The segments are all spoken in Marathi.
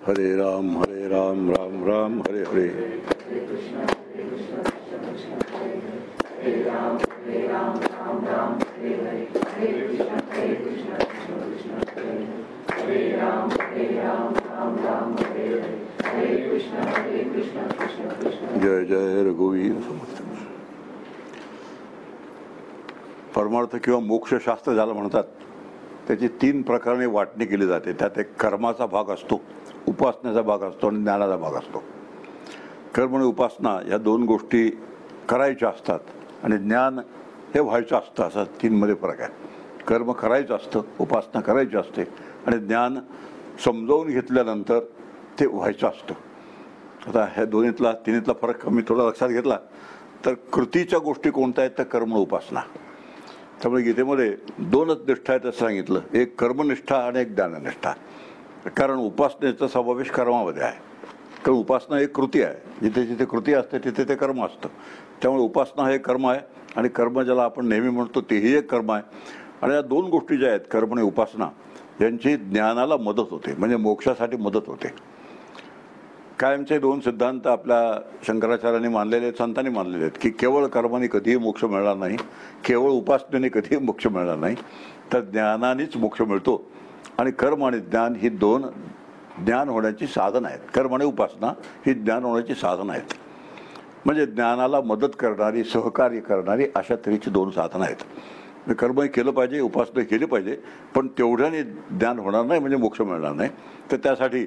हरे राम राम राम हरे हरे. जय जय रघुवीर समर्थ. परमार्थ किंवा मोक्षशास्त्र ज्याला म्हणतात त्याची 3 प्रकाराने वाटणी केली जाते. त्यात एक कर्माचा भाग असतो, उपासनेचा भाग असतो आणि ज्ञानाचा भाग असतो. कर्म आणि उपासना या 2 गोष्टी करायच्या असतात आणि ज्ञान हे व्हायचं असतं. असा 3 मध्ये फरक आहे. कर्म करायचं असतं, उपासना करायची असते आणि ज्ञान समजावून घेतल्यानंतर ते व्हायचं असतं. आता ह्या तिन्हीतला फरक मी थोडा लक्षात घेतला तर कृतीच्या गोष्टी कोणत्या आहेत तर कर्म उपासना. त्यामुळे गीतेमध्ये 2च निष्ठा आहेत असं सांगितलं, एक कर्मनिष्ठा आणि एक ज्ञाननिष्ठा. कारण उपासनेचा समावेश कर्मामध्ये आहे. कारण उपासना एक कृती आहे, जिथे जिथे कृती असते तिथे ते कर्म असतं. त्यामुळे उपासना हे कर्म आहे आणि कर्म ज्याला आपण नेहमी म्हणतो तेही एक कर्म आहे. आणि या 2 गोष्टी ज्या आहेत कर्म आणि उपासना यांची ज्ञानाला मदत होते, म्हणजे मोक्षासाठी मदत होते. कायमचे 2 सिद्धांत आपल्या शंकराचार्यांनी मानलेले आहेत, संतांनी मानलेले आहेत की केवळ कर्माने कधीही मोक्ष मिळणार नाही, केवळ उपासनेने कधीही मोक्ष मिळणार नाही, तर ज्ञानानेच मोक्ष मिळतो. आणि कर्म आणि ज्ञान ही 2 ज्ञान होण्याची साधन आहेत. कर्म आणि उपासना ही ज्ञान होण्याची साधन आहेत. म्हणजे ज्ञानाला मदत करणारी, सहकार्य करणारी अशा तऱ्हेची 2 साधनं आहेत. कर्मही केलं पाहिजे, उपासना केली पाहिजे, पण तेवढ्याने ज्ञान होणार नाही, म्हणजे मोक्ष मिळणार नाही. तर त्यासाठी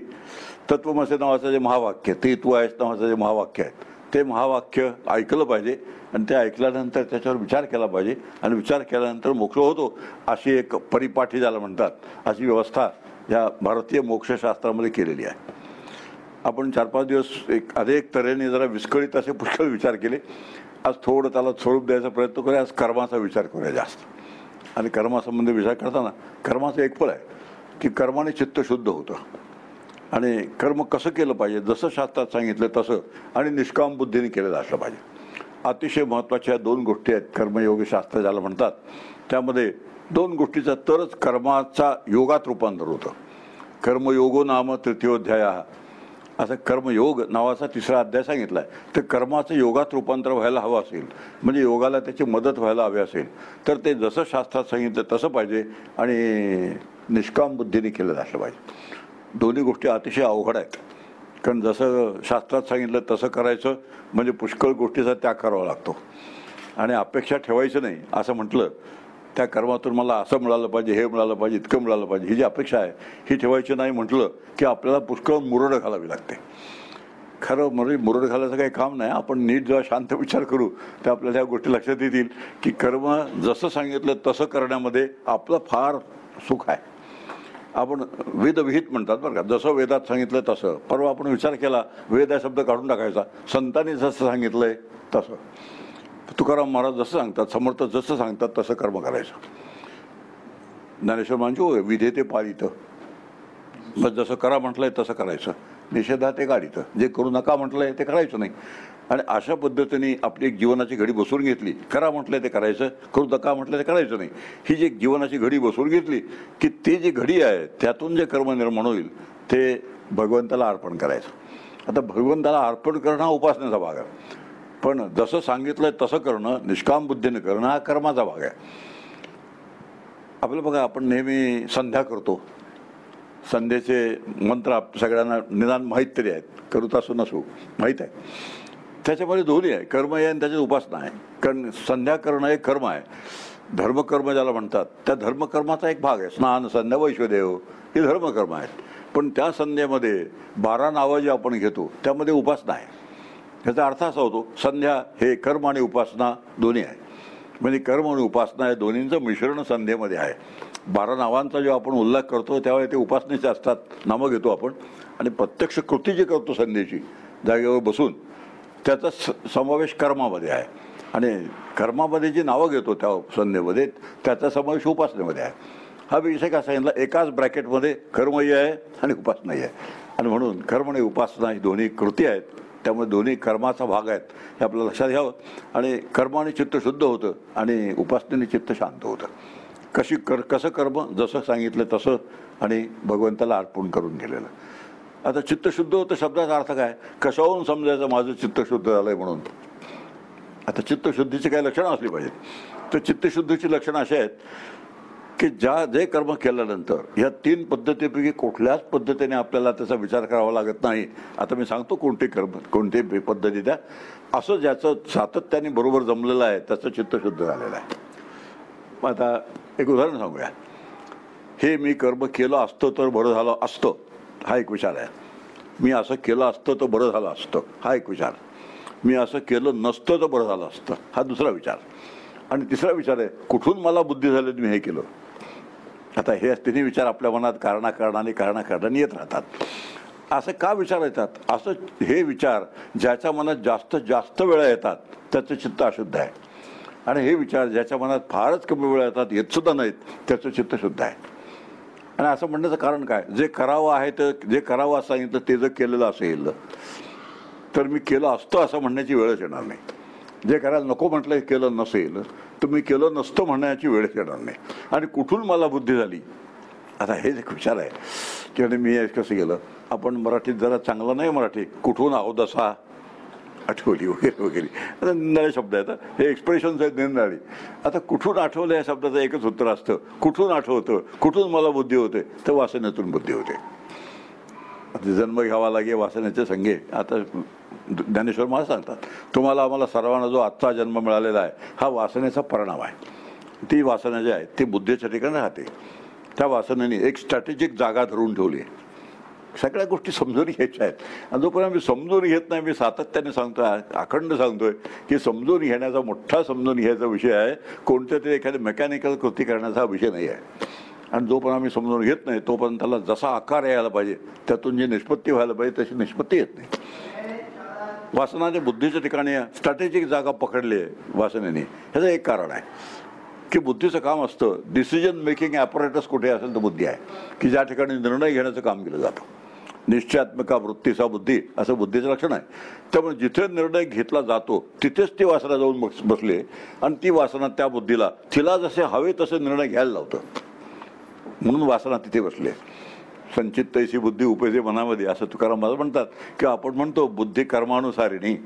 तत्वमसी नावाचं जे महावाक्य, ते तू आहेस नावाचं जे महावाक्य आहे, ते महावाक्य ऐकलं पाहिजे आणि ते ऐकल्यानंतर त्याच्यावर विचार केला पाहिजे आणि विचार केल्यानंतर मोक्ष होतो. अशी एक परिपाठी ज्याला म्हणतात, अशी व्यवस्था या भारतीय मोक्षशास्त्रामध्ये केलेली आहे. आपण 4-5 दिवस अनेक तऱ्हेने जरा विस्कळीत असे पुष्कळ विचार केले. आज थोडं त्याला स्वरूप द्यायचा प्रयत्न करूया. आज कर्माचा विचार करूया जास्त. आणि कर्मासंबंधी विचार करताना कर्माचं एक फळ आहे की कर्माने चित्त शुद्ध होतं. आणि कर्म कसं केलं पाहिजे, जसं शास्त्रात सांगितलं तसं आणि निष्काम बुद्धीने केलेलं असलं पाहिजे. अतिशय महत्त्वाच्या 2 गोष्टी आहेत कर्मयोगी शास्त्र ज्याला म्हणतात. त्यामध्ये 2 गोष्टीचा तरच कर्माचा योगात रूपांतर होतं. कर्मयोगो नाम तृतीयोध्याय असं कर्मयोग नावाचा 3रा अध्याय सांगितला आहे. तर कर्माचं योगात रूपांतर व्हायला हवं असेल, म्हणजे योगाला त्याची मदत व्हायला हवी असेल, तर ते जसं शास्त्रात सांगितलं तसं पाहिजे आणि निष्काम बुद्धीने केलं असलं पाहिजे. दोन्ही गोष्टी अतिशय अवघड आहेत. कारण जसं शास्त्रात सांगितलं तसं करायचं म्हणजे पुष्कळ गोष्टीचा त्याग करावा लागतो. आणि अपेक्षा ठेवायचं नाही. असं म्हटलं त्या कर्मातून मला असं मिळालं पाहिजे, हे मिळालं पाहिजे, इतकं मिळालं पाहिजे, ही जी अपेक्षा आहे ही ठेवायची नाही म्हटलं की आपल्याला पुष्कळ मुरड घालावी लागते. खरं म्हणजे मुरड घालायचं काही काम नाही. आपण नीट जेव्हा शांत विचार करू तर आपल्याला ह्या गोष्टी लक्षात येतील की कर्म जसं सांगितलं तसं करण्यामध्ये आपलं फार सुख आहे. आपण वेदविहित म्हणतात बरं का, जसं वेदात सांगितलं तसं. परवा आपण विचार केला, वेद हा शब्द काढून टाकायचा, संतांनी जसं सांगितलंय तसं. तुकाराम महाराज जसं सांगतात, समर्थ जसं सांगतात तसं कर्म करायचं. ज्ञानेश्वर म्हणजे विधेते पालित, मग जसं करा म्हटलंय तसं करायचं, निषेधा ते गाडीतं, जे करू नका म्हटलंय ते करायचं नाही. आणि अशा पद्धतीने आपली एक जीवनाची घडी बसवून घेतली. करा म्हटलंय ते करायचं, करू नका म्हटलं ते करायचं नाही. ही जी एक जीवनाची घडी बसवून घेतली की ती जी घडी आहे त्यातून जे कर्म निर्माण होईल ते भगवंताला अर्पण करायचं. आता भगवंताला अर्पण करणं हा उपासनेचा भाग आहे, पण जसं सांगितलंय तसं करणं, निष्काम बुद्धीने करणं हा कर्माचा भाग आहे. आपलं बघा, आपण नेहमी संध्या करतो. संध्येचे मंत्र सगळ्यांना निदान माहीत तरी आहेत, करूत असू नसू माहीत आहे. त्याच्यामध्ये दोन्ही आहे, कर्म आहे आणि त्याच्यात उपासना आहे. कारण संध्या करणं हे कर्म आहे. धर्मकर्म ज्याला म्हणतात त्या धर्मकर्माचा एक भाग आहे. स्नान, संध्या, वैश्वदेव हे धर्मकर्म आहेत. पण त्या संध्येमध्ये 12 नावं जी आपण घेतो त्यामध्ये उपासना आहे. याचा अर्थ असा होतो, संध्या हे कर्म आणि उपासना दोन्ही आहे. म्हणजे कर्म आणि उपासना हे दोन्हींचं मिश्रण संध्येमध्ये आहे. 12 नावांचा जेव्हा आपण उल्लेख करतो त्यावेळी ते उपासनेचे असतात, नावं घेतो आपण. आणि प्रत्यक्ष कृती जी करतो संध्येची जागेवर बसून त्याचा समावेश कर्मामध्ये आहे. आणि कर्मामध्ये जी नावं घेतो त्या संध्येमध्ये त्याचा समावेश उपासनेमध्ये आहे. हा विषय का सांगितला, एकाच ब्रॅकेटमध्ये कर्मही आहे आणि उपासनाही आहे. आणि म्हणून कर्म आणि उपासना ही दोन्ही कृती आहेत, त्यामुळे दोन्ही कर्माचा भाग आहेत हे आपल्याला लक्षात घ्यावं. आणि कर्माने चित्त शुद्ध होतं आणि उपासनेने चित्त शांत होतं. कसं कर्म जसं सांगितलं तसं आणि भगवंताला अर्पण करून गेलेलं. आता चित्तशुद्ध होतं शब्दाचा अर्थ काय, कशावरून समजायचं माझं चित्त शुद्ध झालंय म्हणून. आता चित्तशुद्धीची काही लक्षणं असली पाहिजेत. तर चित्तशुद्धीची लक्षणं अशी आहेत की जे कर्म केल्यानंतर ह्या 3 पद्धतीपैकी कुठल्याच पद्धतीने आपल्याला त्याचा विचार करावा लागत नाही. आता मी सांगतो कोणती पद्धती त्या, असं ज्याचं सातत्याने बरोबर जमलेलं आहे त्याचं चित्त शुद्ध झालेलं आहे. मग आता एक उदाहरण सांगूया. हे मी कर्म केलं असतं तर बरं झालं असतं, हा एक विचार आहे. मी असं केलं असतं तर बरं झालं असतं, हा एक विचार. मी असं केलं नसतं तर बरं झालं असतं, हा दुसरा विचार. आणि तिसरा विचार आहे, कुठून मला बुद्धी झाली मी हे केलं. आता हे तिन्ही विचार आपल्या मनात कारणाने येत राहतात. असं का विचार येतात, असं हे विचार ज्याच्या मनात जास्त वेळा येतात त्याचं चित्त अशुद्ध आहे. आणि हे विचार ज्याच्या मनात फारच कमी वेळा येतात, येत सुद्धा नाहीत, त्याचं चित्त शुद्ध आहे. आणि असं म्हणण्याचं कारण काय, जे करावं आहे तर जे करावं असं सांगितलं ते जर केलेलं असेल तर मी केलं असतं असं म्हणण्याची वेळच येणार नाही. जे करायला नको म्हटलं हे केलं नसेल तर मी केलं नसतं म्हणण्याची वेळच येणार नाही. आणि कुठून मला बुद्धी झाली, आता हेच एक विचार आहे की मी कसं केलं. आपण मराठीत जरा चांगलं नाही मराठी, कुठून अवदसा आठवली वगैरे वगैरे, आता निंदाळे शब्द आहेत. हे एक्सप्रेशन्स आहेत निंदाळी. आता कुठून आठवलं या शब्दाचं एकच उत्तर असतं, कुठून आठवतं, कुठून मला बुद्धी होते, तर वासनेतून बुद्धी होते. आता जन्म घ्यावा लागे वासनेचे संगे. आता ज्ञानेश्वर मला सांगतात, तुम्हाला आम्हाला सर्वांना जो आजचा जन्म मिळालेला आहे हा वासनेचा परिणाम आहे. ती वासना जी आहे ती बुद्धीच्या ठिकाणी राहते. त्या वासनेने एक स्ट्रॅटेजिक जागा धरून ठेवली आहे. सगळ्या गोष्टी समजून घ्यायच्या आहेत. आणि जोपर्यंत मी समजून घेत नाही, मी सातत्याने सांगतोय, अखंड सांगतोय की समजून घेण्याचा मोठा समजून घ्यायचा विषय आहे, कोणत्या तरी एखादी मेकॅनिकल कृती करण्याचा विषय नाही आहे. आणि जोपर्यंत आम्ही समजून घेत नाही तोपर्यंत त्याला जसा आकार यायला पाहिजे, त्यातून जी निष्पत्ती व्हायला पाहिजे तशी निष्पत्ती येत नाही. वासनाने बुद्धीच्या ठिकाणी स्ट्रॅटेजिक जागा पकडली आहे वासनेने. ह्याचं एक कारण आहे की बुद्धीचं काम असतं, डिसिजन मेकिंग ॲपरेटस कुठे असेल तर बुद्धी आहे, की ज्या ठिकाणी निर्णय घेण्याचं काम केलं जातं. निश्चयात्मका वृत्तीचा बुद्धी असं बुद्धीचं लक्षण आहे. त्यामुळे जिथे निर्णय घेतला जातो तिथेच ती वासना जाऊन बसले आणि ती वासना त्या बुद्धीला तिला जसे हवे तसे निर्णय घ्यायला लावतं. म्हणून वासना तिथे बसले. संचित तैसी बुद्धी उपजे मनामध्ये असं तुकाराम महाराज म्हणतात की आपण म्हणतो बुद्धी कर्मानुसारिणी.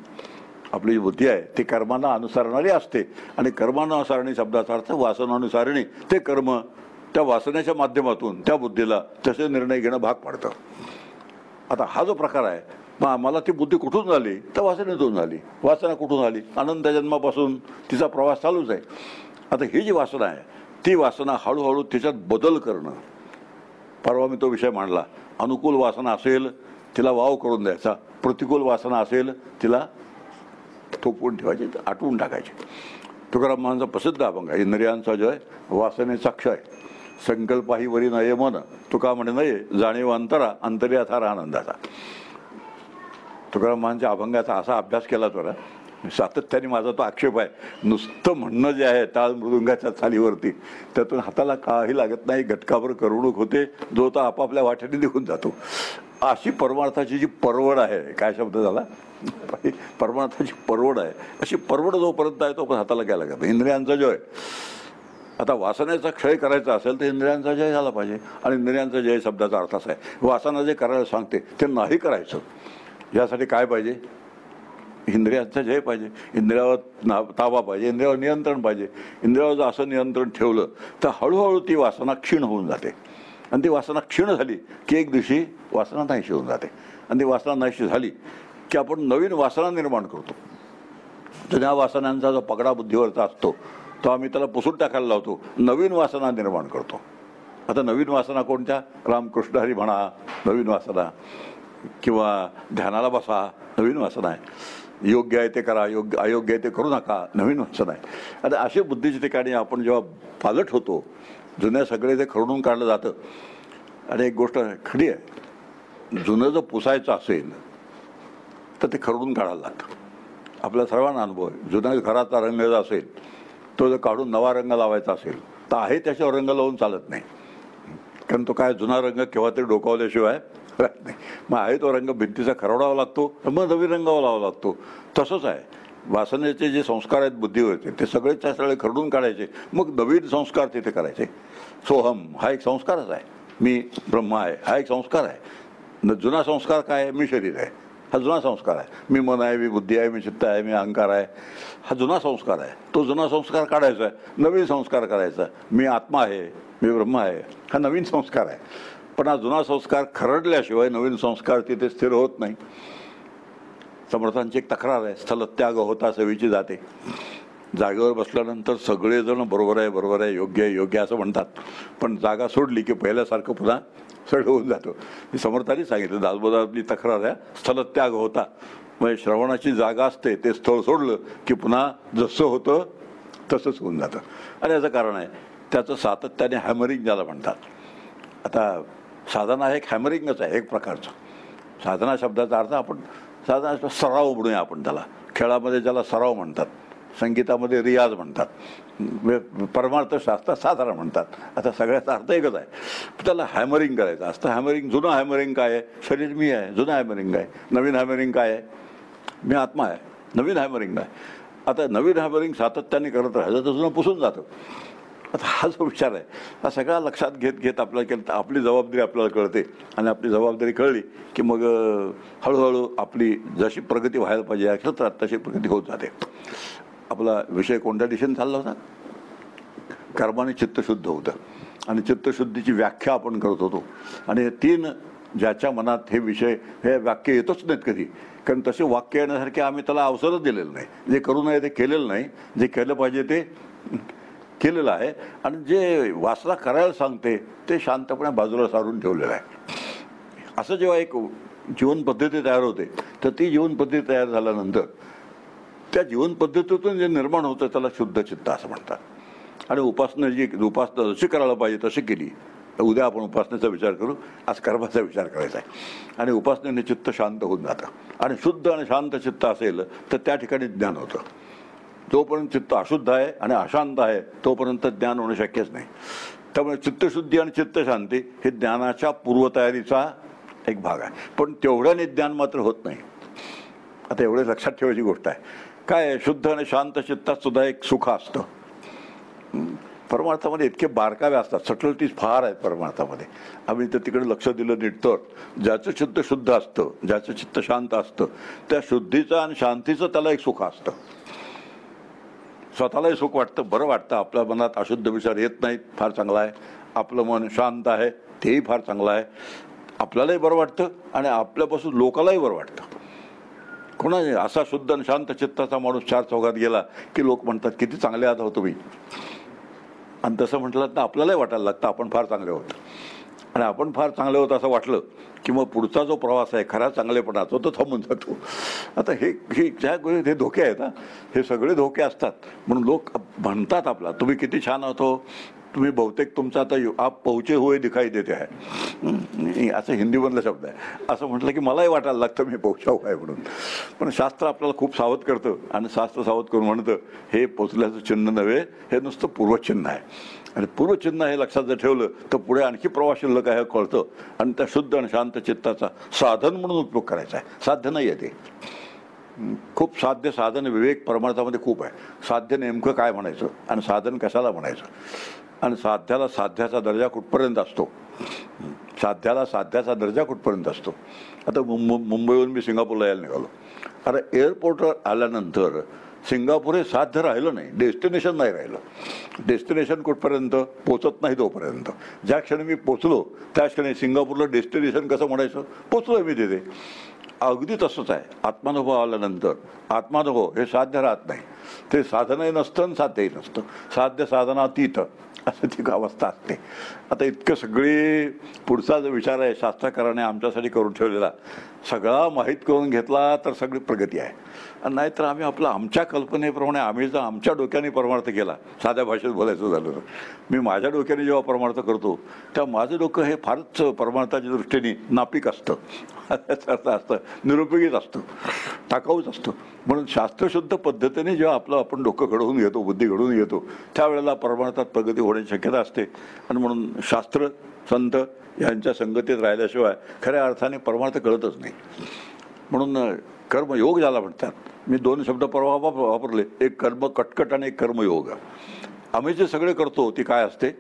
आपली जी बुद्धी आहे ती कर्मांना अनुसरणारी असते. आणि कर्मानुसारिणी शब्दाचा अर्थ वासनानुसारिणी. ते कर्म त्या वासनेच्या माध्यमातून त्या बुद्धीला तसे निर्णय घेणं भाग पडतं. आता हा जो प्रकार आहे, मग मला ती बुद्धी कुठून झाली, तर वासनेतून झाली. वासना कुठून आली, अनंत जन्मापासून तिचा प्रवास चालूच आहे. आता ही जी वासना आहे ती वासना हळूहळू तिच्यात बदल करणं. परवा मी तो विषय मांडला. अनुकूल वासना असेल तिला वाव करून द्यायचा, प्रतिकूल वासना असेल तिला थोपवून ठेवायची, आटवून टाकायची. तुकाराम महाराजांचा प्रसिद्ध अभंग आहे, इंद्रियांचा जय वासनेचा क्षय, संकल्पाही वरी नये मन, तुका म्हणे नये जाणीव अंतरा, अंतर्याथा आनंदाचा. तुकाराम महाराजांच्या अभंगाचा असा अभ्यास केला तर सातत्याने माझा तो आक्षेप आहे, नुसतं म्हणणं जे आहे टाळ मृदुंगाच्या चालीवरती, त्यातून हाताला काही लागत नाही, घटकावर करवणूक होते, जो तो आपापल्या वाटेने निघून जातो. अशी परमार्थाची जी परवड आहे, काय शब्द झाला, परमार्थाची परवड आहे, अशी परवड जोपर्यंत आहे तोपर्यंत हाताला काय लागत नाही. इंद्रियांचा जय. आता वासनेचा क्षय करायचा असेल तर इंद्रियांचा जय झाला पाहिजे. आणि इंद्रियांचा जय शब्दाचा अर्थ असा आहे, वासना जे करायला सांगते ते नाही करायचं. यासाठी काय पाहिजे, इंद्रियांचा जय पाहिजे, इंद्रियावर ताबा पाहिजे, इंद्रियावर नियंत्रण पाहिजे. इंद्रियावर जर असं नियंत्रण ठेवलं तर हळूहळू ती वासना क्षीण होऊन जाते. आणि ती वासना क्षीण झाली की एक दिवशी वासना नाहीशी होऊन जाते. आणि ती वासना नाहीशी झाली की आपण नवीन वासना निर्माण करतो. जुन्या वासनांचा जो पगडा बुद्धीवरचा असतो तो आम्ही त्याला पुसून टाकायला लावतो, नवीन वासना निर्माण करतो. आता नवीन वासना कोणत्या, रामकृष्ण हरी म्हणा नवीन वासना, किंवा ध्यानाला बसा नवीन वासना आहे, योग्य आहे ते करा, अयोग्य आहे ते करू नका नवीन वासना आहे. आता असे बुद्धीच्या ठिकाणी आपण जेव्हा पालट होतो, जुन्या सगळे ते खरडून काढलं जातं. आणि एक गोष्ट खरी आहे, जुनं जर पुसायचं असेल तर ते खरडून काढायला लागतं. आपल्या सर्वांना अनुभव आहे, जुन्या घराचा रंग जर असेल तो जर काढून नवा रंग लावायचा असेल तर आहे त्याच्यावर रंग लावून चालत नाही. कारण तो काय जुना रंग केव्हा तरी डोकावल्याशिवाय राहत नाही. मग आहे तो रंग भिंतीचा खरवडावा लागतो, मग नवीन रंगावा लावा लागतो. तसंच आहे, वासनेचे जे संस्कार आहेत बुद्धीवरचे ते सगळेच्या सगळे खरडून काढायचे, मग नवीन संस्कार तिथे करायचे. सोहम हा एक संस्कारच आहे, मी ब्रह्म आहे हा एक संस्कार आहे. जुना संस्कार काय आहे? मी शरीर आहे, हा जुना संस्कार आहे. मी मन आहे, मी बुद्धी आहे, मी चित्त आहे, मी अहंकार आहे, हा जुना संस्कार आहे. तो जुना संस्कार काढायचा आहे, नवीन संस्कार करायचा. मी आत्मा आहे, मी ब्रह्म आहे, हा नवीन संस्कार आहे. पण हा जुना संस्कार खरडल्याशिवाय नवीन संस्कार तिथे स्थिर होत नाही. समर्थांची एक तक्रार आहे, स्थलत्याग होता सवीची जाते. जागेवर बसल्यानंतर सगळेजण बरोबर आहे, बरोबर आहे, योग्य आहे, योग्य असं म्हणतात. पण जागा सोडली की पहिल्यासारखं पुन्हा सड होऊन जातो. मी समर्थांनी सांगितलं, दासबोधातली तक्रार आहे, स्थलत्याग होता. म्हणजे श्रवणाची जागा असते, ते स्थळ सोडलं की पुन्हा जसं होतं तसंच होऊन जातं. आणि याचं कारण आहे त्याचं सातत्याने हॅमरिंग ज्याला म्हणतात. आता साधना हे एक हॅमरिंगच आहे एक प्रकारचं. साधना शब्दाचा अर्थ आपण साधना सराव म्हणूया आपण त्याला. खेळामध्ये ज्याला सराव म्हणतात, संगीतामध्ये रियाज म्हणतात, परमार्थशास्त्रात साधना म्हणतात. आता सगळ्याचा अर्थ एकच आहे, त्याला हॅमरिंग करायचं असतं. हॅमरिंग, जुनं हॅमरिंग काय आहे? शरीर मी आहे, जुनं हॅमरिंग आहे. नवीन हॅमरिंग काय आहे? मी आत्मा आहे, नवीन हॅमरिंग आहे. आता नवीन हॅमरिंग सातत्याने करत राहायचं तर जुनं पुसून जातं. आता हा जो विचार आहे हा सगळा लक्षात घेत घेत आपल्याला केलं तर आपली जबाबदारी आपल्याला कळते. आणि आपली जबाबदारी कळली की मग हळूहळू आपली जशी प्रगती व्हायला पाहिजे या क्षेत्रात तशी प्रगती होत जाते. आपला विषय कोणत्या दिशेने चालला होता? कर्माने चित्तशुद्ध होतं. आणि चित्तशुद्धीची व्याख्या आपण करत होतो. आणि तीन ज्याच्या मनात हे विषय, हे वाक्य येतच नाहीत कधी. कारण तसे वाक्य येण्यासारखे आम्ही त्याला अवसरच दिलेलं नाही. जे करू नये ते केलेलं नाही, जे केलं पाहिजे ते केलेलं आहे. आणि जे वासना करायला सांगते ते शांतपणे बाजूला सारून ठेवलेलं आहे. असं जेव्हा एक जीवनपद्धती तयार होते तर ती जीवनपद्धती तयार झाल्यानंतर त्या जीवनपद्धतीतून जे निर्माण होतं त्याला शुद्ध चित्त असं म्हणतात. आणि उपासना जशी करायला पाहिजे तशी केली. उद्या आपण उपासनेचा विचार करू, आज कर्माचा विचार करायचा आहे. आणि उपासनेने चित्त शांत होऊन जातं. आणि शुद्ध आणि शांत चित्त असेल तर त्या ठिकाणी ज्ञान होतं. जोपर्यंत चित्त अशुद्ध आहे आणि अशांत आहे तोपर्यंत ज्ञान होणं शक्यच नाही. त्यामुळे चित्तशुद्धी आणि चित्तशांती हे ज्ञानाच्या पूर्वतयारीचा एक भाग आहे. पण तेवढ्याने ज्ञान मात्र होत नाही. आता एवढे लक्षात ठेवायची गोष्ट आहे. काय आहे, शुद्ध आणि शांत चित्तात सुद्धा एक सुख असतं. परमार्थामध्ये इतके बारकावे असतात, सटलटीज फार आहेत परमार्थामध्ये. आम्ही तर तिकडे लक्ष दिलं नीट तर ज्याचं चित्त शुद्ध असतं, ज्याचं चित्त शांत असतं, त्या शुद्धीचं आणि शांतीचं त्याला एक सुख असतं. स्वतःलाही सुख वाटतं, बरं वाटतं. आपल्या मनात अशुद्ध विचार येत नाहीत, फार चांगलं आहे. आपलं मन शांत आहे, तेही फार चांगलं आहे. आपल्यालाही बरं वाटतं आणि आपल्यापासून लोकांनाही बरं वाटतं. कोणा असा शुद्ध आणि शांत चित्ताचा माणूस चार चौघात गेला की लोक म्हणतात किती चांगले आहात हो तुम्ही. आणि तसं म्हटलं तर आपल्यालाही वाटायला लागतं आपण फार चांगले होत. आणि आपण फार चांगले होत असं वाटलं की मग पुढचा जो प्रवास आहे खरा चांगलेपणाचा तो थांबून जातो. आता हे हे धोके आहेत. हे सगळे धोके असतात. म्हणून लोक म्हणतात आपला तुम्ही किती छान होतो, तुम्ही बहुतेक तुमचा आता आप पहुचे हुए दिखाई देते आहे, असं हिंदीमधला शब्द आहे. असं म्हटलं की मलाही वाटायला लागतं मी पोहोचा हुआ आहे म्हणून. पण शास्त्र आपल्याला खूप सावध करतं. आणि शास्त्र सावध करून म्हणतं हे पोचल्याचं चिन्ह नव्हे, हे नुसतं पूर्वचिन्ह आहे. आणि पूर्वचिन्ह हे लक्षात जर ठेवलं तर पुढे आणखी प्रवास शिल्लक आहे हे कळतं. आणि त्या शुद्ध आणि शांत चित्ताचा साधन म्हणून उपयोग करायचा आहे. साध्य नाही आहे ते. खूप साध्य साधन विवेक परमार्थामध्ये खूप आहे. साध्य नेमकं काय म्हणायचं आणि साधन कशाला म्हणायचं. आणि साध्याला साध्याचा दर्जा कुठपर्यंत असतो, साध्याला साध्याचा दर्जा कुठपर्यंत असतो. आता मुंबईहून मी सिंगापूरला यायला निघालो. अरे एअरपोर्टवर आल्यानंतर सिंगापूर हे साध्य राहिलं नाही, डेस्टिनेशन नाही राहिलं. डेस्टिनेशन कुठपर्यंत पोचत नाही तोपर्यंत. ज्या क्षणी मी पोचलो त्या क्षणी सिंगापूरला डेस्टिनेशन कसं म्हणायचं, पोचलो मी तिथे. अगदी तसंच आहे आत्मानुभव आल्यानंतर. आत्मानुभव हे साध्य राहत नाही, ते साधनही नसतं आणि साध्यही नसतं. साध्य साधनातीत असं ती अवस्था असते. आता इतकं सगळे पुढचा जो विचार आहे शास्त्रकाराने आमच्यासाठी करून ठेवलेला सगळा माहीत करून घेतला तर सगळी प्रगती आहे. आणि नाहीतर आम्ही आमच्या कल्पनेप्रमाणे आम्ही जर आमच्या डोक्याने परमार्थ केला, साध्या भाषेत बोलायचं झालं तर मी माझ्या डोक्याने जेव्हा परमार्थ करतो तेव्हा माझं डोकं हे फारच परमार्थाच्या दृष्टीने नापिक असतं, असतं, निरुपयोगीच असतं, टाकाऊच असतं. म्हणून शास्त्रशुद्ध पद्धतीने जेव्हा आपण डोकं घडवून घेतो, बुद्धी घडवून घेतो, त्यावेळेला परमार्थात प्रगती होण्याची शक्यता असते. आणि म्हणून शास्त्र संत यांच्या संगतीत राहिल्याशिवाय खऱ्या अर्थाने परमार्थ कळतच नाही. म्हणून कर्मयोग ज्याला म्हणतात, मी दोन शब्द परवा वापरले, एक कर्म कटकट आणि एक कर्मयोग. आम्ही जे सगळे करतो ती काय असते,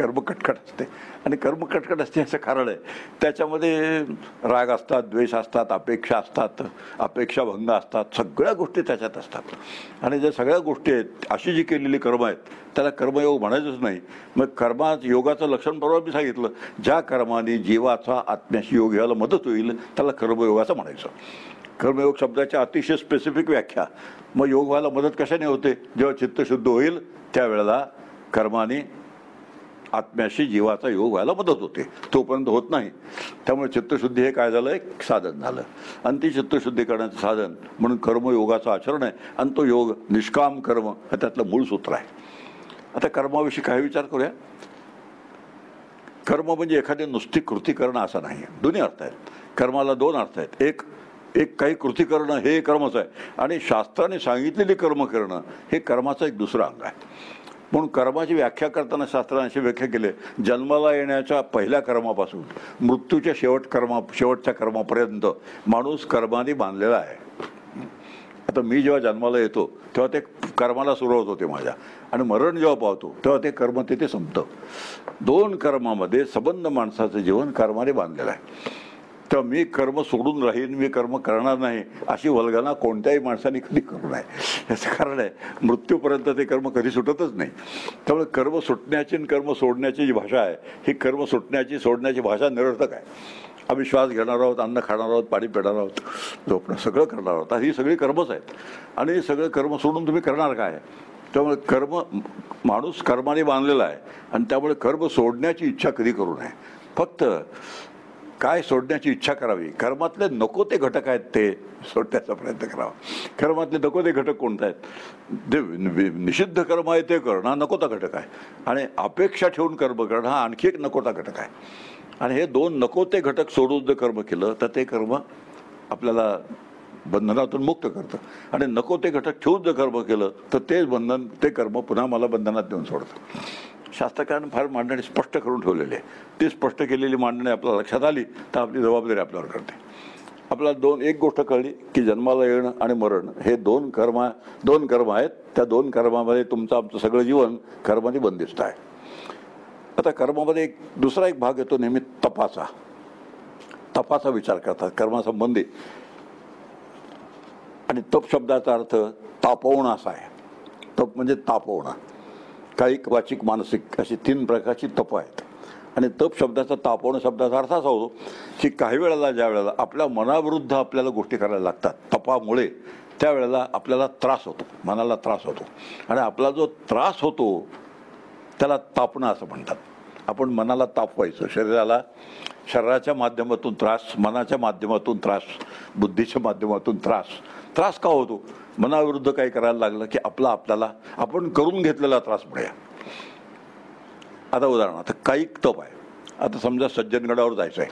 कर्म कटकट असते. आणि कर्म कटकट असते याचं कारण आहे त्याच्यामध्ये राग असतात, द्वेष असतात, अपेक्षा असतात, अपेक्षाभंग असतात, सगळ्या गोष्टी त्याच्यात असतात. आणि ज्या सगळ्या गोष्टी आहेत अशी जी केलेली कर्म आहेत त्याला कर्मयोग म्हणायचंच नाही. मग कर्मात योगाचं लक्षण बरोबर मी सांगितलं, ज्या कर्माने जीवाचा आत्म्याशी योग घ्यायला मदत होईल त्याला कर्मयोगाचं म्हणायचं. कर्मयोग शब्दाची अतिशय स्पेसिफिक व्याख्या. मग योग व्हायला मदत कशाने होते? जेव्हा चित्तशुद्ध होईल त्यावेळेला कर्माने आत्म्याशी जीवाचा योग व्हायला मदत होते, तोपर्यंत होत नाही. त्यामुळे चित्तशुद्धी हे काय झालं, एक साधन झालं. आणि ती चित्तशुद्धी करण्याचं साधन म्हणून कर्मयोगाचं आचरण आहे. आणि तो योग निष्काम कर्म हे त्यातलं मूळ सूत्र आहे. आता कर्माविषयी काही विचार करूया. कर्म म्हणजे एखादी नुसती कृती करणं असं नाही, दोन्ही अर्थ आहेत. कर्माला दोन अर्थ आहेत. एक काही कृती करणं हे कर्मच आहे, आणि शास्त्राने सांगितलेली कर्म करणं हे कर्माचं एक दुसरं अंग आहे. म्हणून कर्माची व्याख्या करताना शास्त्राने अशी व्याख्या केली, जन्माला येण्याच्या पहिल्या कर्मापासून मृत्यूच्या शेवटच्या कर्मापर्यंत माणूस कर्माने बांधलेला आहे. आता मी जेव्हा जन्माला येतो तेव्हा ते कर्माला सुरुवात होते माझ्या, आणि मरण जेव्हा पावतो तेव्हा ते कर्म तिथे संपतं. दोन कर्मामध्ये संबंध माणसाचं जीवन कर्माने बांधलेलं आहे. तर मी कर्म सोडून राहीन, मी कर्म करणार नाही अशी वल्गना कोणत्याही माणसाने कधी करू नये. याचं कारण आहे मृत्यूपर्यंत ते कर्म कधी सुटतच नाही. त्यामुळे कर्म सुटण्याची आणि कर्म सोडण्याची जी भाषा आहे ही कर्म सुटण्याची सोडण्याची भाषा निरर्थक आहे. आम्ही श्वास घेणार आहोत, अन्न खाणार आहोत, पाणी पिणार आहोत, झोपणं सगळं करणार आहोत, ही सगळी कर्मच आहेत. आणि हे सगळं कर्म सोडून तुम्ही करणार काय? त्यामुळे कर्म माणूस कर्माने बांधलेला आहे, आणि त्यामुळे कर्म सोडण्याची इच्छा कधी करू नये. फक्त काय सोडण्याची इच्छा करावी, कर्मातले नको ते घटक आहेत ते सोडण्याचा प्रयत्न करावा. कर्मातले नको ते घटक कोणते आहेत? जे निषिद्ध कर्म आहे ते करणं हा नकोता घटक आहे, आणि अपेक्षा ठेवून कर्म करणं हा आणखी एक नकोता घटक आहे. आणि हे दोन नको ते घटक सोडून जर कर्म केलं तर ते कर्म आपल्याला बंधनातून मुक्त करतं, आणि नको ते घटक ठेवून जर कर्म केलं तर तेच बंधन, ते कर्म पुन्हा मला बंधनात नेऊन सोडतं. शास्त्रकारांनी फार मांडणी स्पष्ट करून ठेवलेली आहे. ती स्पष्ट केलेली मांडणी आपल्या लक्षात आली तर आपली जबाबदारी आपल्यावर करते. आपल्याला एक गोष्ट कळली की जन्माला येणं आणि मरण हे दोन कर्म आहेत. त्या दोन कर्मामध्ये आमचं सगळं जीवन कर्माने बंदिस्त आहे. आता कर्मामध्ये दुसरा एक भाग येतो नेहमी तपाचा विचार करतात कर्मासंबंधी. आणि तप शब्दाचा अर्थ तापवणं असा आहे. तप म्हणजे तापवणं. कायिक, वाचिक, मानसिक अशी 3 प्रकारची तप आहेत. आणि तप शब्दाचा, तापवणं शब्दाचा अर्थ असा होतो की काही वेळेला ज्या वेळेला आपल्या मनाविरुद्ध आपल्याला गोष्टी करायला लागतात तपामुळे, त्यावेळेला आपल्याला त्रास होतो, मनाला त्रास होतो. आणि आपला जो त्रास होतो त्याला तापणं असं म्हणतात. आपण मनाला तापवायचं, शरीराच्या माध्यमातून त्रास, मनाच्या माध्यमातून त्रास, बुद्धीच्या माध्यमातून त्रास का होतो? मनाविरुद्ध काही करायला लागलं की आपल्याला आपण करून घेतलेला त्रास मिळेल. आता उदाहरणार्थ कायिक तप आहे. आता समजा सज्जनगडावर जायचं आहे.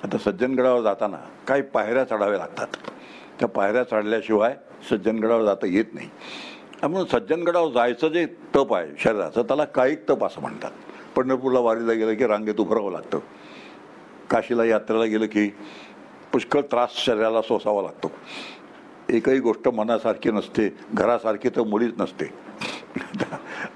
आता सज्जनगडावर जाताना काही पायऱ्या चढाव्या लागतात. त्या पायऱ्या चढल्याशिवाय सज्जनगडावर जाता येत नाही. म्हणून सज्जनगडावर जायचं जे तप आहे शरीराचं त्याला कायिक तप असं म्हणतात. पंढरपूरला वारीला गेलं की रांगेत उभं राहावं लागतं. काशीला यात्रेला गेलं की पुष्कळ त्रास शरीराला सोसावा लागतो. एकही गोष्ट मनासारखी नसते, घरासारखी तर मुळीच नसते.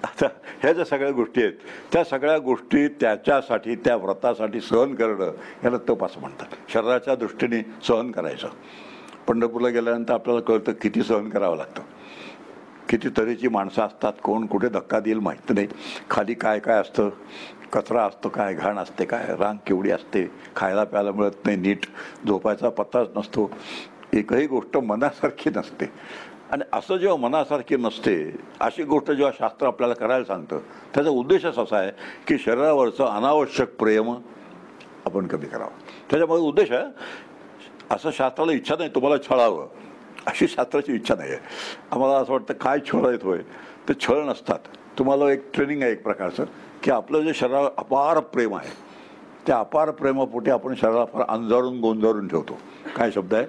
आता ह्या ज्या सगळ्या गोष्टी आहेत त्या सगळ्या गोष्टी त्याच्यासाठी, त्या व्रतासाठी सहन करणं याला तप असं म्हणतात. शरीराच्या दृष्टीने सहन करायचं. पंढरपूरला गेल्यानंतर आपल्याला कळतं किती सहन करावं लागतं. किती तऱ्हेची माणसं असतात, कोण कुठे धक्का देईल माहिती नाही. खाली काय काय असतं, कचरा असतो काय, घाण असते काय, रांग केवढी असते, खायला प्यायला मिळत नाही नीट, झोपायचा पत्ताच नसतो. एकही गोष्ट मनासारखी नसते. आणि असं जेव्हा मनासारखी नसते अशी गोष्ट जेव्हा शास्त्र आपल्याला करायला सांगतं त्याचा उद्देशच असा आहे की शरीरावरचं अनावश्यक प्रेम आपण कमी करावं. त्याच्यामुळे उद्देश आहे. असं शास्त्राला इच्छा नाही तुम्हाला छळावं, अशी शास्त्राची इच्छा नाही आहे. आम्हाला असं वाटतं काय छळ आहेत होय, ते छळ नसतात. तुम्हाला एक ट्रेनिंग आहे एक प्रकारचं की आपलं जे शरीरावर अपार प्रेम आहे त्या अपार प्रेमापोटी आपण शरीराला फार अंजारून गोंजारून ठेवतो. काय शब्द आहे?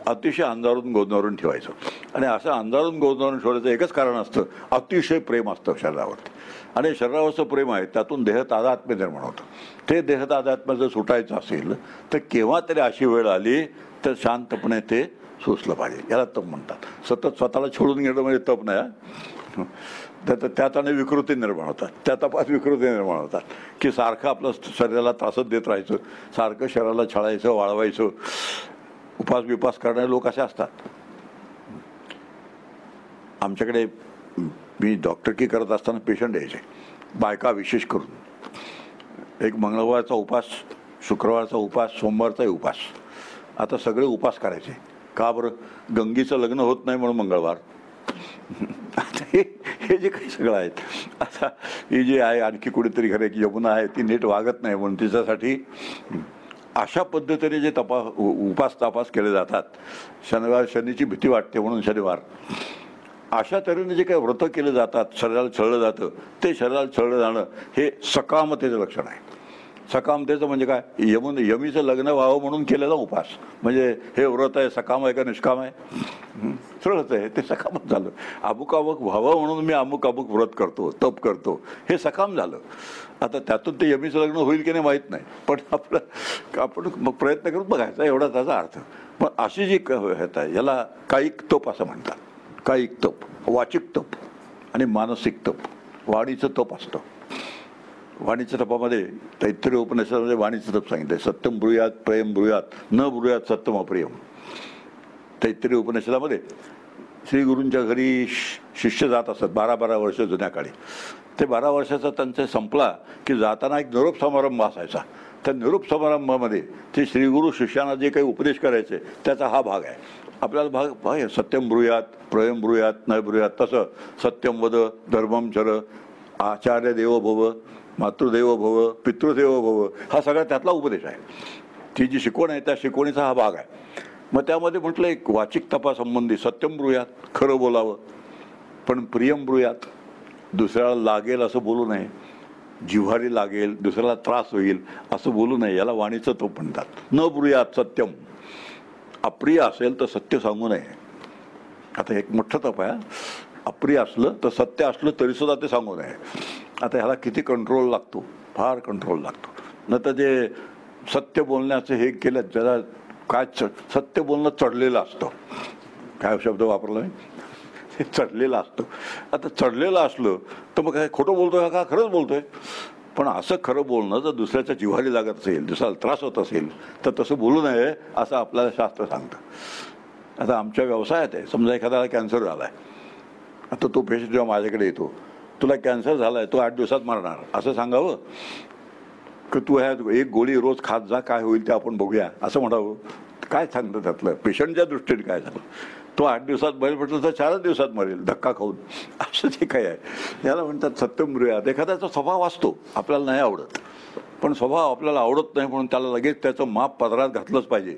अतिशय अंधारून गोंजारून ठेवायचं. आणि असं अंधारून गोंजारून ठेवण्याचं एकच कारण असतं, अतिशय प्रेम असतं शरीरावरती. आणि शरीरावरचं प्रेम आहे त्यातून देह तादात्म्य निर्माण होतं. ते देह तादात्म्य जर सुटायचं असेल तर केव्हा तरी अशी वेळ आली तर शांतपणे ते सोसलं पाहिजे. याला तप म्हणतात. सतत स्वतःला छोडून घेणं म्हणजे तप नाही. त्यात विकृती निर्माण होतात, त्या तपास विकृती निर्माण होतात की सारखं आपलं शरीराला त्रासच देत राहायचं, सारखं शरीराला छळायचं, वाळवायचं, उपास बिपास करणारे लोक असे असतात. आमच्याकडे मी डॉक्टरकी करत असताना पेशंट यायचे, बायका विशेष करून. एक मंगळवारचा उपास, शुक्रवारचा उपास, सोमवारचाही उपास. आता सगळे उपास करायचे. का बरं? गंगीचं लग्न होत नाही म्हणून मंगळवार. आता हे जे काही सगळं आहेत, आता ही जी आहे आणखी कुठेतरी घरी की यमुना आहे ती नीट वागत नाही म्हणून तिच्यासाठी अशा पद्धतीने जे उपास तपास केले जातात. शनिवार, शनीची भीती वाटते म्हणून शनिवार, अशा तऱ्हेने जे काही व्रतं केले जातात, शरीराला छळलं जातं, ते शरीराला छळलं जाणं हे सकामतेचं लक्षण आहे. सकामतेचं म्हणजे काय? यमीचं लग्न व्हावं म्हणून केलेला उपास. म्हणजे हे व्रत आहे सकाम आहे का निष्काम आहे? सरळच आहे, ते सकामच झालं. अमुक अमुक व्हावं म्हणून मी अमुक अमुक व्रत करतो, तप करतो, हे सकाम झालं. आता त्यातून ते यमीचं लग्न होईल की नाही माहीत नाही, पण आपण मग प्रयत्न करून बघायचा, एवढा त्याचा अर्थ. पण अशी जी आहे याला कायिक तप असं म्हणतात. कायिक तप, वाचिक तप आणि मानसिक तप. वाणीचं तप असतं. वाणीच्या तपामध्ये तैत्तिरीय उपनिषदामध्ये वाणीचं तप सांगितलं. सत्यम ब्रूयात प्रेम ब्रूयात न ब्रूयात सत्यम अप्रियम. तैत्तिरीय उपनिषदामध्ये श्री गुरूंच्या घरी शिष्य जात असतात 12-12 वर्ष जुन्या काळी. ते 12 वर्षाचा त्यांचा संपला की जाताना एक निरोप समारंभ असायचा. त्या निरोप समारंभामध्ये ते श्रीगुरू शिष्यांना जे काही उपदेश करायचे त्याचा हा भाग आहे. आपल्याला भाग आहे सत्यम ब्रूयात प्रेम ब्रूयात न ब्रूयात. तसं सत्यम वद धर्मम चर आचार्य देवो भव मातृदेवो भव पितृदेवो भव, हा सगळा त्यातला उपदेश आहे. ती जी शिकवण आहे त्या शिकवणीचा हा भाग आहे. मग त्यामध्ये म्हटलं एक वाचिक तपासंबंधी सत्यम ब्रूयात, खरं बोलावं, पण प्रियम ब्रूयात, दुसऱ्याला लागेल असं बोलू नये, जिव्हारी लागेल, दुसऱ्याला त्रास होईल असं बोलू नये, याला वाणीचं तप म्हणतात. न ब्रूयात सत्यम, अप्रिय असेल तर सत्य सांगू नये. आता एक मोठं तप आहे. अप्रिय असलं तर सत्य असलं तरीसुद्धा ते सांगू नये. आता ह्याला किती कंट्रोल लागतो, फार कंट्रोल लागतो. न तर जे सत्य बोलण्याचं हे केलं ज्याला काय सत्य बोलणं चढलेलं असतं. काय शब्द वापरला मी? हे चढलेलं असतं. आता चढलेलं असलं तर मग काय खोटं बोलतोय का खरंच बोलतोय? पण असं खरं बोलणं जर दुसऱ्याच्या जिव्हारी लागत असेल, दुसऱ्याला त्रास होत असेल तर तसं बोलू नये असं आपल्याला शास्त्र सांगतं. आता आमच्या व्यवसायात आहे, समजा एखाद्याला कॅन्सर झाला आहे. आता तो पेशंट जेव्हा माझ्याकडे येतो, तुला कॅन्सर झाला आहे, तो 8 दिवसात मरणार असं सांगावं की तू ह्या एक गोळी रोज खात जा, काय होईल ते आपण बघूया असं म्हणावं? काय सांगतं त्यातलं? पेशंटच्या दृष्टीने काय सांगतं? तो 8 दिवसात बळी पडला तर 4 दिवसात मरेल धक्का खाऊन, असं जे काय आहे याला म्हणतात सत्यम ब्रूयात. एखाद्याचा स्वभाव असतो आपल्याला नाही आवडत, पण स्वभाव आपल्याला आवडत नाही म्हणून त्याला लगेच त्याचं माप पदरात घातलंच पाहिजे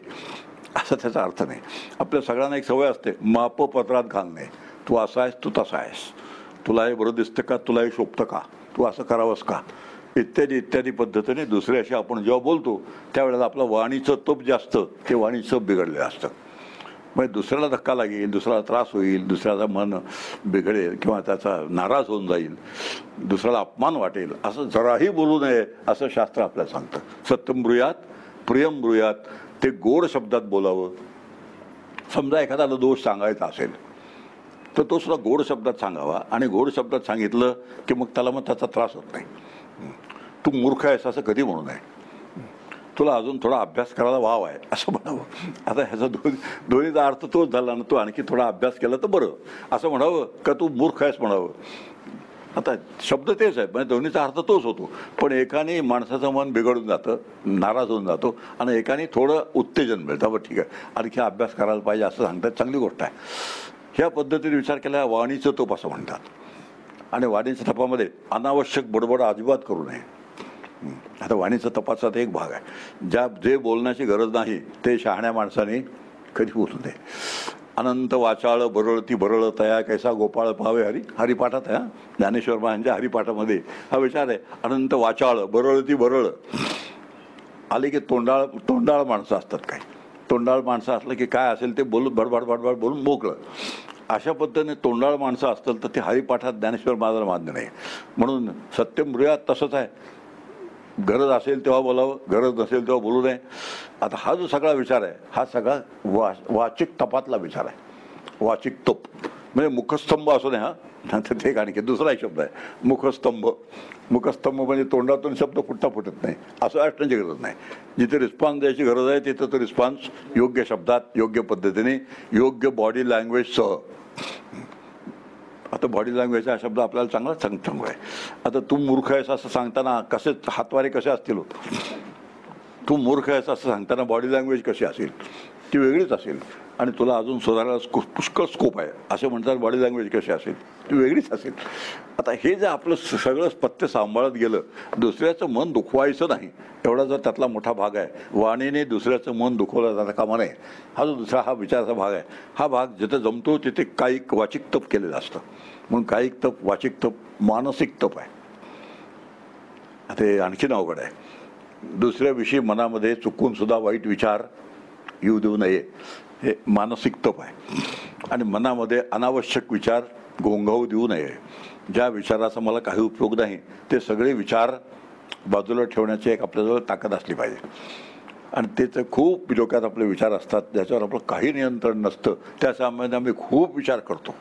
असं त्याचा अर्थ नाही. आपल्या सगळ्यांना एक सवय असते, माप पदरात घालणे. तू असा आहेस, तू तसा आहेस, तुला हे बरं दिसतं का, तुला हे शोभतं का, तू असं करावंस का, इत्यादी इत्यादी पद्धतीने दुसऱ्याशी आपण जेव्हा बोलतो त्यावेळेला आपलं वाणीचं तप जे असतं ते वाणीचं बिघडलेलं असतं. म्हणजे दुसऱ्याला धक्का लागेल, दुसऱ्याला त्रास होईल, दुसऱ्याचं मन बिघडेल किंवा त्याचा नाराज होऊन जाईल, दुसऱ्याला अपमान वाटेल, असं जराही बोलू नये असं शास्त्र आपल्याला सांगतं. सत्यम ब्रूयात प्रियम ब्रूयात, ते गोड शब्दात बोलावं. समजा एखाद्याला दोष सांगायचा असेल तर तो सुद्धा गोड शब्दात सांगावा. आणि गोड शब्दात सांगितलं की मग त्याला मग त्याचा त्रास होत नाही. तू मूर्ख आहेस असं कधी म्हणू नये. तुला अजून थोडा अभ्यास करायला वाव आहे असं म्हणावं. आता ह्याचा दोन्हीचा अर्थ तोच झाला ना, तू आणखी थोडा अभ्यास केला तर बरं असं म्हणावं का तू मूर्ख आहेस म्हणावं? आता शब्द तेच आहे, म्हणजे दोन्हीचा अर्थ तोच होतो. पण एकाने माणसाचं मन बिघडून जातं, नाराज होऊन जातो, आणि एकाने थोडं उत्तेजन मिळतं. बरं ठीक आहे, आणखी अभ्यास करायला पाहिजे असं सांगतात, चांगली गोष्ट आहे. ह्या पद्धतीने विचार केला वाणीचं तप असं म्हणतात. आणि वाणीच्या तपामध्ये अनावश्यक बडबड अजिबात करू नये. आता वाणीचा तपाचा एक भाग आहे, जे बोलण्याची गरज नाही ते शहाण्या माणसाने कधी बोलू नये. अनंत वाचाळ बरळती बरळ तया कैसा गोपाळ पावे हरी, हरिपाठात आहे. ज्ञानेश्वर महाराजांच्या हरिपाठामध्ये हा विचार आहे. अनंत वाचाळ बरळती बरळ आले की तोंडाळ माणसं असतात. काय तोंडाळ माणसं असलं की काय असेल ते बोलून भडभड भडभड बोलून मोकळं. अशा पद्धतीने तोंडाळ माणसं असतील तर ते हरिपाठात ज्ञानेश्वर महाराजांना मान्य नाही. म्हणून सत्यम ब्रूयात तसंच आहे, गरज असेल तेव्हा बोलावं, गरज नसेल तेव्हा बोलू नये. आता हा जो सगळा विचार आहे हा सगळा वाचिक तपातला विचार आहे. वाचिक तप म्हणजे मुखस्तंभ असू नये, हा नंतर ते आणखी दुसरा एक शब्द आहे मुखस्तंभ. मुखस्तंभ म्हणजे तोंडातून शब्द फुटता फुटत नाही असं असण्याची गरज नाही. जिथे रिस्पॉन्स द्यायची गरज आहे तिथं तो रिस्पॉन्स योग्य शब्दात योग्य पद्धतीने योग्य बॉडी लँग्वेजसह. आता बॉडी लँग्वेज हा शब्द आपल्याला चांगला चांगला आहे. आता तू मूर्ख आहेस असं सांगताना कसे हातवारे कसे असतील, तू मूर्ख आहेस असं सांगताना बॉडी लँग्वेज कशी असेल, ती वेगळीच असेल. आणि तुला अजून सुधारायला पुष्कळ स्कोप आहे असे म्हणतात, बॉडी लँग्वेज कशी असेल ती वेगळीच असेल. आता हे जे आपलं सगळं पथ्य सांभाळत गेलं, दुसऱ्याचं मन दुखवायचं नाही एवढा जर त्यातला मोठा भाग आहे. वाणीने दुसऱ्याचं मन दुखवलं जाता कामा नये, हा जो दुसरा हा विचाराचा भाग आहे. हा भाग जिथे जमतो तिथे कायिक वाचिक तप केलेलं असतं. म्हणून कायिक तप वाचिक तप मानसिक तप आहे. आता हे आणखीन अवघड आहे. दुसऱ्याविषयी मनामध्ये चुकून सुद्धा वाईट विचार येऊ देऊ नये, हे मानसिक तप आहे. आणि मनामध्ये अनावश्यक विचार घोंघावू देऊ नये. ज्या विचाराचा मला काही उपयोग नाही ते सगळे विचार बाजूला ठेवण्याची एक आपल्याजवळ ताकद असली पाहिजे. आणि त्याचं खूप डोक्यात आपले विचार असतात ज्याच्यावर आपलं काही नियंत्रण नसतं, त्याच्यामध्ये आम्ही खूप विचार करतो.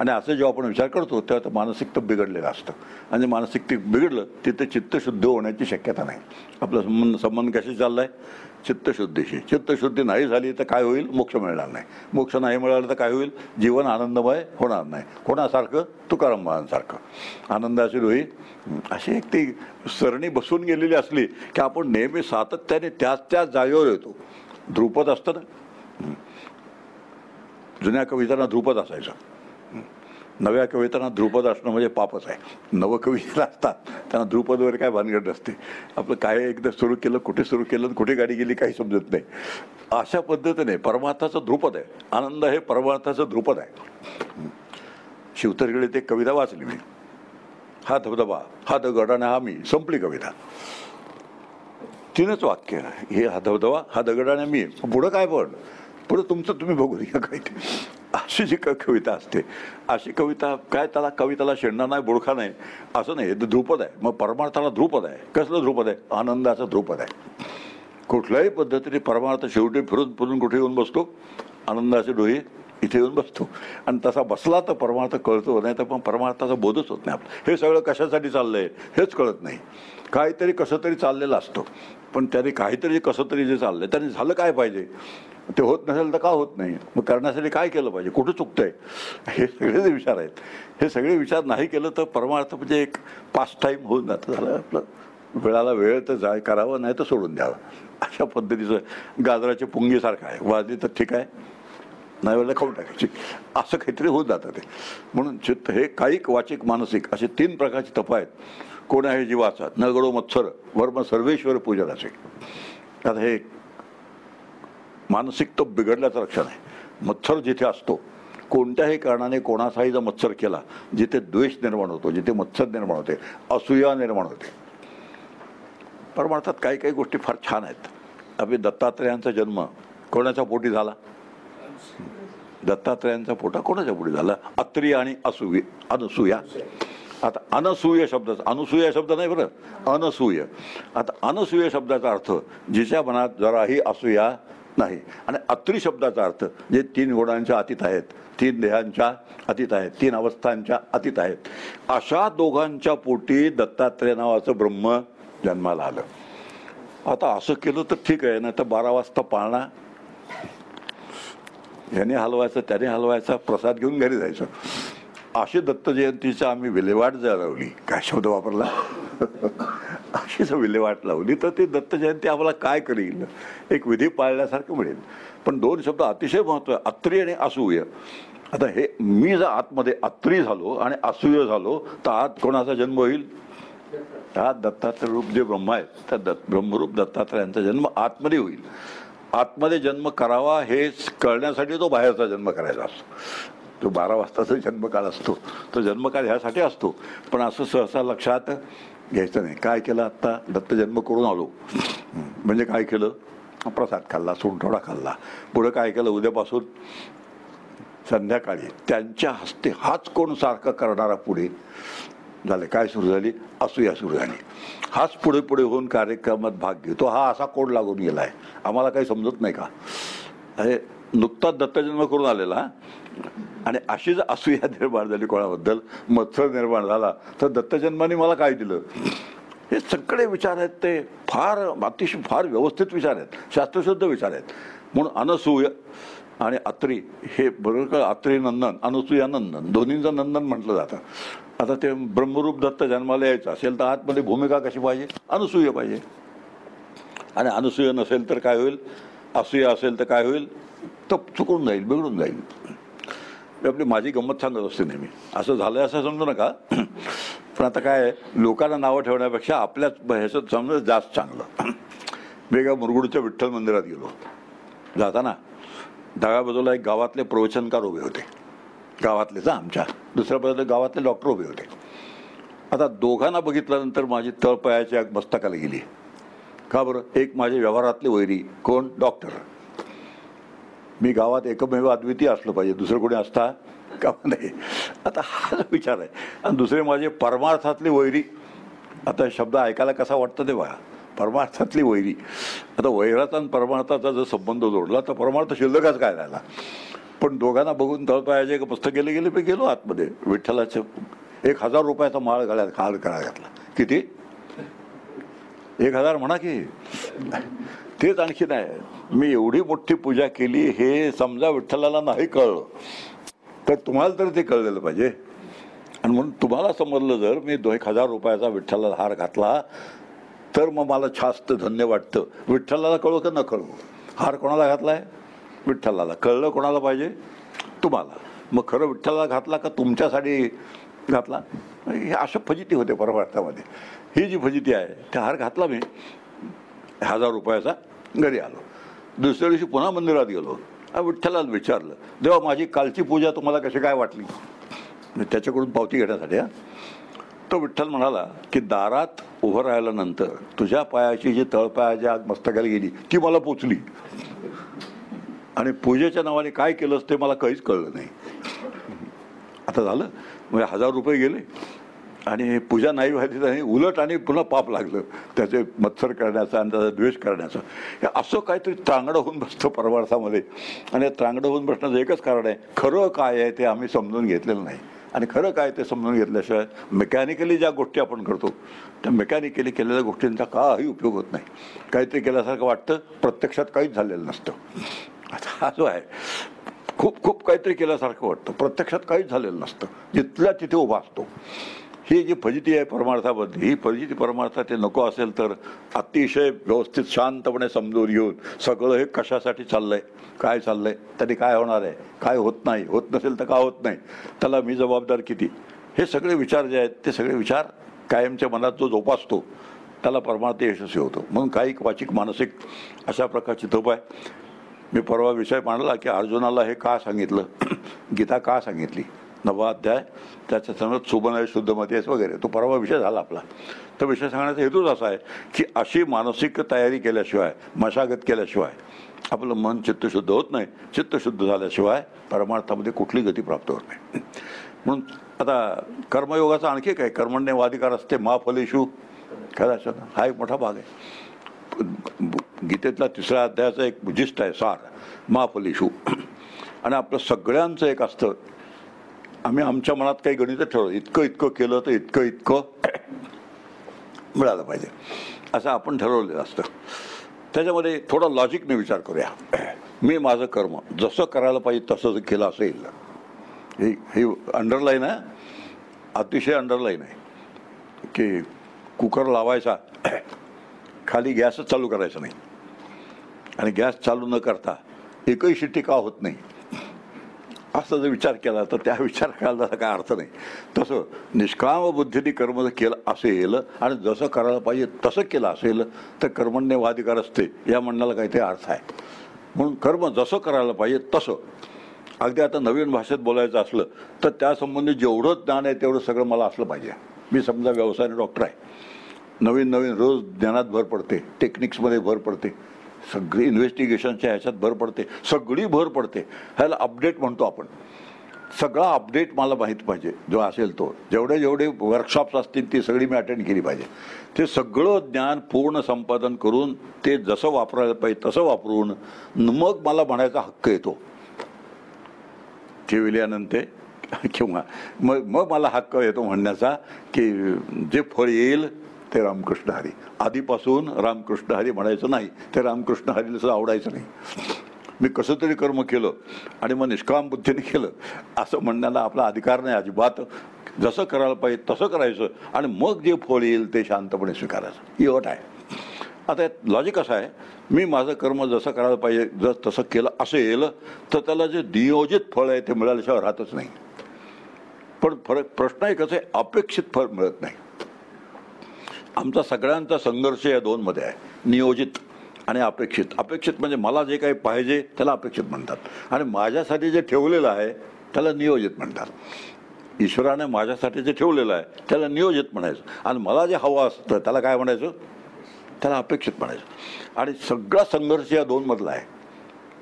आणि असं जेव्हा आपण विचार करतो तेव्हा मानसिक तप बिघडलेलं असतं. आणि मानसिक तप बिघडलं तिथे चित्तशुद्ध होण्याची शक्यता नाही. आपलं संबंध कशी चालला आहे, चित्तशुद्धीशी. चित्तशुद्धी नाही झाली तर काय होईल, मोक्ष मिळणार नाही. मोक्ष नाही मिळाला तर काय होईल, जीवन आनंदमय होणार नाही. कोणासारखं, तुकाराम महाराजांसारखं आनंदाची डोही. अशी एक ती सरणी बसून गेलेली असली की आपण नेहमी सातत्याने त्याच जागेवर येतो. ध्रुपद असतं ना, जुन्या कवितांना ध्रुपद असायचं. नव्या कवितांना ध्रुपद असणं म्हणजे पापच आहे. नवकविता असतात त्यांना ध्रुपद वगैरे काय भानगड नसते. आपलं काय एकदा सुरू केलं, कुठे सुरू केलं, कुठे गाडी गेली काही समजत नाही. अशा पद्धतीने परमार्थाचं ध्रुपद आहे. आनंद हे परमार्थाचं ध्रुपद आहे. शिवतरकडे ते कविता वाचली मी, हा धबधबा हा दगड आणि हा मी, संपली कविता. तीनच वाक्य, हे हा धबधबा हा दगड आणि मी, पुढं काय पण पुढं तुमचं तुम्ही बघू द्या काय. अशी जी कविता असते, अशी कविता काय त्याला कविताला शेणणार नाही, बुडखा नाही असं नाही. ध्रुपद आहे. मग परमार्थाला ध्रुपद आहे. कसलं ध्रुपद आहे, आनंदाचं ध्रुपद आहे. कुठल्याही पद्धतीने परमार्थ शेवटी फिरून फिरून कुठे येऊन बसतो, आनंदाची डोही इथे येऊन बसतो. आणि तसा बसला तर परमार्थ कळतो, नाही तर पण परमार्थाचा बोधच होत नाही. आपलं हे सगळं कशासाठी चाललंय हेच कळत नाही. काहीतरी कसं तरी चाललेलं असतं, पण त्याने काहीतरी कसं तरी जे चाललंय त्याने झालं काय पाहिजे, ते होत नसेल तर का होत नाही, मग करण्यासाठी काय केलं पाहिजे, कुठं चुकतंय, हे सगळे जे विचार आहेत. हे सगळे विचार नाही केलं तर परमार्थ म्हणजे एक पास टाईम होऊन जातं. झालं आपलं, वेळाला वेळ तर करावं, नाही तर सोडून द्यावं. अशा पद्धतीचं गाजराच्या पुंगीसारखं आहे. वाजली तर ठीक आहे, नाही वेळेला खाऊन टाकायची, असं काहीतरी होत जातं ते. म्हणून चित्त हे कायिक वाचिक मानसिक असे 3 प्रकारची तप आहेत. कोण आहे जीवाचा, न गडो मत्सर वर्म सर्वेश्वर पूजनाचे. आता हे मानसिक तप बिघडल्याचं लक्षण आहे. मत्सर जिथे असतो, कोणत्याही कारणाने कोणाचाही जर मत्सर केला, जिथे द्वेष निर्माण होतो, जिथे मत्सर निर्माण होते, असूया निर्माण होते. परमार्थात काही काही गोष्टी फार छान आहेत. आपले दत्तात्रेयांचा जन्म कोणाच्या पोटी झाला, दत्तात्रेयांचा पोटा कोणाच्या पोटी झाला, अत्री आणि अनसूया. आता अनसूय शब्दाचा, अनुसूया शब्द नाही बरं, अनसूय. आता अनसूय शब्दाचा अर्थ जिच्या मनात जराही असूया नाही. आणि अत्री शब्दाचा अर्थ जे 3 गुणांच्या अतीत आहेत, 3 देहांच्या अतीत आहेत, 3 अवस्थांच्या अतीत आहेत, अशा दोघांच्या पोटी दत्तात्रेय नावाचं ब्रह्म जन्माला आलं. आता असं केलं तर ठीक आहे, नाही तर 12 वाजता पाळणा ह्याने हलवायचं त्याने हलवायचा, प्रसाद घेऊन घरी जायचं. अशी दत्त जयंतीचं आम्ही विल्हेवाट लावली, काय शब्द वापरला, अशीच विल्हेवाट लावली तर ती दत्त जयंती आम्हाला काय करील, एक विधी पाळल्यासारखं मिळेल. पण 2 शब्द अतिशय महत्त्व आहे, अत्री आणि असूय. आता हे मी जर आतमध्ये अत्री झालो आणि असूय झालो तर आत कोणाचा जन्म होईल, हा दत्तात्रय रूप जे ब्रह्म आहे त्या ब्रह्मरूप दत्तात्रयांचा जन्म आतमध्ये होईल. आतमध्ये जन्म करावा हे कळण्यासाठी तो बाहेरचा जन्म करायचा असतो. तो 12 वाजताचा जन्मकाळ असतो, तो जन्मकाळ ह्यासाठी असतो. पण असं सहसा लक्षात घ्यायचं नाही. काय केलं, आत्ता दत्त जन्म करून आलो म्हणजे काय केलं, प्रसाद खाल्ला, सोंठोडा खाल्ला. पुढं काय केलं, उद्यापासून संध्याकाळी त्यांच्या हस्ते हाच कोण सारखं करणारा पुढे झाले, काय सुरू झाली, असूया सुरू झाली. हाच पुढे पुढे होऊन कार्यक्रमात भाग घेतो, हा असा कोड लागून गेला आहे. आम्हाला काही समजत नाही का, हे नुकताच दत्तजन्म करून आलेला आणि अशी जर असूया निर्माण झाली कोणाबद्दल, मत्सर निर्माण झाला, तर दत्तजन्माने मला काय दिलं, हे सगळे विचार आहेत ते फार अतिशय फार व्यवस्थित विचार आहेत, शास्त्रशुद्ध विचार आहेत. म्हणून अनसूय आणि अत्री हे बरोबर का, अत्री नंदन अनुसूया नंदन दोन्हींचं नंदन म्हटलं जातं. आता ते ब्रह्मरूप दत्त जन्माला यायचं असेल तर आतमध्ये भूमिका कशी पाहिजे, अनुसूय पाहिजे. आणि अनुसूय नसेल तर काय होईल, असूया असेल तर काय होईल, तर चुकून जाईल, बिघडून जाईल. मी आपली माझी गंमत सांगत असते नेहमी, असं झालं असं समजू नका, पण आता काय लोकांना नावं ठेवण्यापेक्षा आपल्याच ह्याचं समजा जास्त चांगलं. मी एका मुरगुडच्या विठ्ठल मंदिरात गेलो. जाताना डाव्या बाजूला एक गावातले प्रवचनकार उभे होते, गावातलेच आमच्या, दुसऱ्या बाजूला गावातले डॉक्टर उभे होते. आता दोघांना बघितल्यानंतर माझी तळपायाची आग मस्तकाला गेली. का बरं, एक माझे व्यवहारातले वैरी कोण, डॉक्टर. मी गावात एकमेव अद्वितीय असलं पाहिजे, दुसरं कोणी असता का नाही, आता हा विचार आहे. आणि दुसरे माझे परमार्थातले वैरी. आता शब्द ऐकायला कसा वाटतं ते बघा, परमार्थातली वैरी. आता वैराचा आणि परमार्थाचा जर संबंध जोडला तर परमार्थ शिल्लकच काय राहिला. पण दोघांना बघून तळपायाचे मस्त गेले गेले मी गेलो आतमध्ये. विठ्ठलाचं 1000 रुपयाचा माळ गळ्यात हार गळा घातला. किती, 1000 म्हणा की, तेच आणखी नाही. मी एवढी मोठी पूजा केली हे समजा विठ्ठलाला नाही कळलं तर तुम्हाला तर ते कळलेलं पाहिजे. आणि म्हणून तुम्हाला समजलं जर मी 1000 रुपयाचा विठ्ठलाला हार घातला तर मग मला जास्त धन्य वाटतं. विठ्ठलाला कळो का न कळो, हार कोणाला घातलाय, विठ्ठलाला. कळलं कोणाला पाहिजे, तुम्हाला. मग खरं विठ्ठलाला घातला का तुमच्यासाठी घातला, हे अशा फजिती होते परमार्थामध्ये. ही जी फजिती आहे, त्या हार घातला मी 1000 रुपयाचा, घरी आलो. दुसऱ्या दिवशी पुन्हा मंदिरात गेलो. विठ्ठलाला विचारलं, देवा माझी कालची पूजा तुम्हाला कशी काय वाटली, त्याच्याकडून पावती घेण्यासाठी. तो विठ्ठल म्हणाला की दारात उभं राहिल्यानंतर तुझ्या पायाची जी तळपायाची आग मस्तकाला गेली ती मला पोचली, आणि पूजेच्या नावाने काय केलंस ते मला काहीच कळलं नाही. आता झालं म्हणजे 1000 रुपये गेले आणि पूजा नाही व्हायची नाही, उलट आणि पुन्हा पाप लागलं त्याचे मत्सर करण्याचं आणि त्याचा द्वेष करण्याचं. हे असं काहीतरी त्रांगडं होऊन बसतं परमार्थामध्ये. आणि त्रांगडं होऊन बसण्याचं एकच कारण आहे, खरं काय आहे ते आम्ही समजून घेतलेलं नाही. आणि खरं काय ते समजून घेतल्याशिवाय मेकॅनिकली ज्या गोष्टी आपण करतो त्या मेकॅनिकली केलेल्या गोष्टींचा काही उपयोग होत नाही. काहीतरी केल्यासारखं वाटतं, प्रत्यक्षात काहीच झालेलं नसतं. आता हा जो आहे, खूप खूप काहीतरी केल्यासारखं वाटतं, प्रत्यक्षात काहीच झालेलं नसतं, जिथल्या तिथे उभा असतो. ही जी फजिती आहे परमार्थामध्ये, ही फजिती परमार्थात ते नको असेल तर अतिशय व्यवस्थित शांतपणे समजून घेऊन सगळं हे कशासाठी चाललंय, काय चाललंय, त्याने काय होणार आहे, काय होत नाही, होत नसेल तर का होत नाही, त्याला मी जबाबदार किती, हे सगळे विचार जे आहेत ते सगळे विचार कायमच्या मनात जो जोपासतो त्याला परमार्थ यशस्वी होतो. म्हणून काही वाचिक मानसिक अशा प्रकारची तप आहे. मी परवा विषय मांडला की अर्जुनाला हे का सांगितलं, गीता का सांगितली, 9वा अध्याय, त्याच्या समोर सुबन शुद्धमती वगैरे, तो परवा विषय झाला आपला. तर विषय सांगण्याचा हेतूच असा आहे की अशी मानसिक तयारी केल्याशिवाय, मशागत केल्याशिवाय आपलं मन चित्तशुद्ध होत नाही. चित्तशुद्ध झाल्याशिवाय परमार्थामध्ये कुठली गती प्राप्त होत नाही. म्हणून आता कर्मयोगाचा आणखी काय, कर्मण्यवाधिकार असते मा फलेषु कदाचन, हा एक मोठा भाग आहे. गीतेतला 3ऱ्या अध्यायाचा एक उद्दिष्ट आहे सार, मा फलेषु. आणि आपलं सगळ्यांचं एक असतं, आम्ही आमच्या मनात काही गणित ठरवलं, इतकं इतकं केलं तर इतकं इतकं मिळालं पाहिजे असं आपण ठरवलेलं असतं. त्याच्यामध्ये थोडा लॉजिकने विचार करूया. मी माझं कर्म जसं करायला पाहिजे तसं जर केलं असेल, ही अंडरलाईन आहे, अतिशय अंडरलाईन आहे, की कुकर लावायचा, खाली गॅसच चालू करायचा नाही, आणि गॅस चालू न करता एकही शिट्टी का होत नाही, असा जर विचार केला तर त्या विचार करायला काय अर्थ नाही. तसं निष्काम बुद्धीने कर्म जर केलं असेल आणि जसं करायला पाहिजे तसं केलं असेल तर कर्मण्यवाधिकार असते या म्हणण्याला काहीतरी अर्थ आहे. म्हणून कर्म जसं करायला पाहिजे तसं. अगदी आता नवीन भाषेत बोलायचं असलं तर त्यासंबंधी जेवढं ज्ञान आहे तेवढं सगळं मला असलं पाहिजे. मी समजा व्यवसायाने डॉक्टर आहे, नवीन नवीन रोज ज्ञानात भर पडते, टेक्निक्समध्ये भर पडते, सगळी इन्व्हेस्टिगेशनच्या ह्याच्यात भर पडते, सगळी भर पडते. ह्याला अपडेट म्हणतो आपण. सगळा अपडेट मला माहीत पाहिजे जो असेल तो. जेवढे वर्कशॉप्स असतील ती सगळी मी अटेंड केली पाहिजे. ते सगळं ज्ञान पूर्ण संपादन करून ते जसं वापरायला पाहिजे तसं वापरून मग मला म्हणायचा हक्क येतो. ठेवल्यानंतर किंवा मग मग मला हक्क येतो म्हणण्याचा की जे फळ येईल ते रामकृष्ण हरी. आधीपासून रामकृष्ण हरी म्हणायचं नाही, ते रामकृष्ण हरीला सुद्धा आवडायचं नाही. मी कसं तरी कर्म केलं आणि मग निष्काम बुद्धीने केलं असं म्हणण्याला आपला अधिकार नाही अजिबात. जसं करायला पाहिजे तसं करायचं आणि मग जे फळ येईल ते शांतपणे स्वीकारायचं, ही अट आहे. आता लॉजिक असं आहे, मी माझं कर्म जसं करायला पाहिजे जर तसं केलं असेल तर त्याला जे नियोजित फळ आहे ते मिळाल्याशिवाय राहतच नाही. पण प्रश्न एक असं आहे, अपेक्षित फळ मिळत नाही. आमचा सगळ्यांचा संघर्ष या दोनमध्ये आहे, नियोजित आणि अपेक्षित. अपेक्षित म्हणजे मला जे काही पाहिजे त्याला अपेक्षित म्हणतात आणि माझ्यासाठी जे ठेवलेलं आहे त्याला नियोजित म्हणतात. ईश्वराने माझ्यासाठी जे ठेवलेलं आहे त्याला नियोजित म्हणायचं आणि मला जे हवं असतं त्याला काय म्हणायचं, त्याला अपेक्षित म्हणायचं. आणि सगळा संघर्ष या दोनमधला आहे.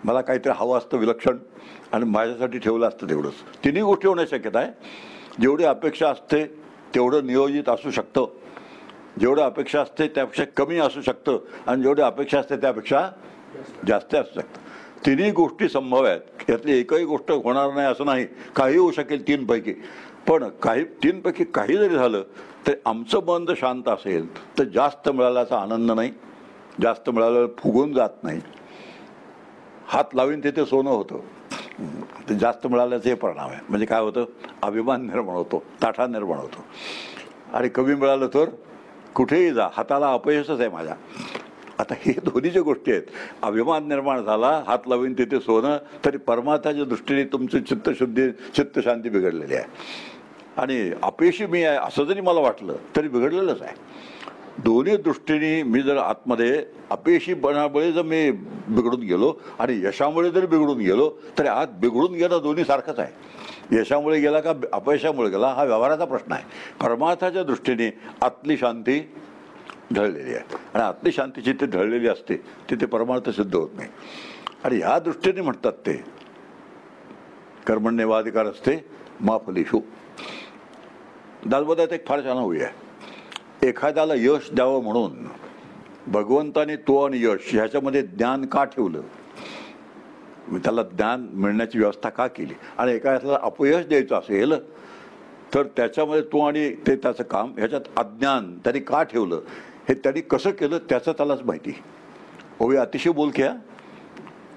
मला काहीतरी हवं असतं विलक्षण आणि माझ्यासाठी ठेवलं असतं तेवढंच. तिन्ही गोष्टी होण्याची शक्यता आहे. जेवढी अपेक्षा असते तेवढं नियोजित असू शकतं, जेवढं अपेक्षा असते त्यापेक्षा कमी असू शकतं आणि जेवढी अपेक्षा असते त्यापेक्षा जास्त असू शकतं. तिन्ही गोष्टी संभव आहेत. यातली एकही गोष्ट होणार नाही असं नाही, काही होऊ शकेल तीनपैकी. पण तीनपैकी काही जरी झालं तर आमचं मन जर शांत असेल तर जास्त मिळाल्याचा आनंद नाही, जास्त मिळालं फुगून जात नाही. हात लावीन तिथे सोनं होतं, ते जास्त मिळाल्याचे हे परिणाम आहे. म्हणजे काय होतं, अभिमान निर्माण होतो, ताठा निर्माण होतो. आणि कमी मिळालं तर कुठेही जा, हाताला अपयशच आहे माझ्या. आता हे दोन्ही ज्या गोष्टी आहेत, अभिमान निर्माण झाला, हात लावीन तिथे सोनं, तरी परमार्थाच्या दृष्टीने तुमची चित्तशांती बिघडलेली आहे. आणि अपयशी मी आहे असं जरी मला वाटलं तरी बिघडलेलंच आहे. दोन्ही दृष्टीने मी जर आतमध्ये अपयशी बनामुळे जर मी बिघडून गेलो आणि यशामुळे जरी बिघडून गेलो तरी आत बिघडून गेलं दोन्ही सारखंच आहे. यशामुळे गेला का अपयशामुळे गेला हा व्यवहाराचा प्रश्न आहे. परमार्थाच्या दृष्टीने आतली शांती ढळलेली आहे आणि आतली शांती जिथे ढळलेली असते तिथे परमार्थ सिद्ध होत नाही. आणि ह्या दृष्टीने म्हणतात ते कर्मण्येवाधिकार असते मा फलेषु. दासबोधात एक फार छान होई आहे. एखाद्याला यश द्यावं म्हणून भगवंताने तो आणि यश ह्याच्यामध्ये ज्ञान का ठेवलं, त्याला ज्ञान मिळण्याची व्यवस्था का केली. आणि एखाद्याला अपयश द्यायचं असेल तर त्याच्यामध्ये तो आणि ते त्याचं काम ह्याच्यात अज्ञान त्यांनी का ठेवलं, हे त्यांनी कसं केलं त्याचं त्यालाच माहिती. ओवी अतिशय बोलक्या.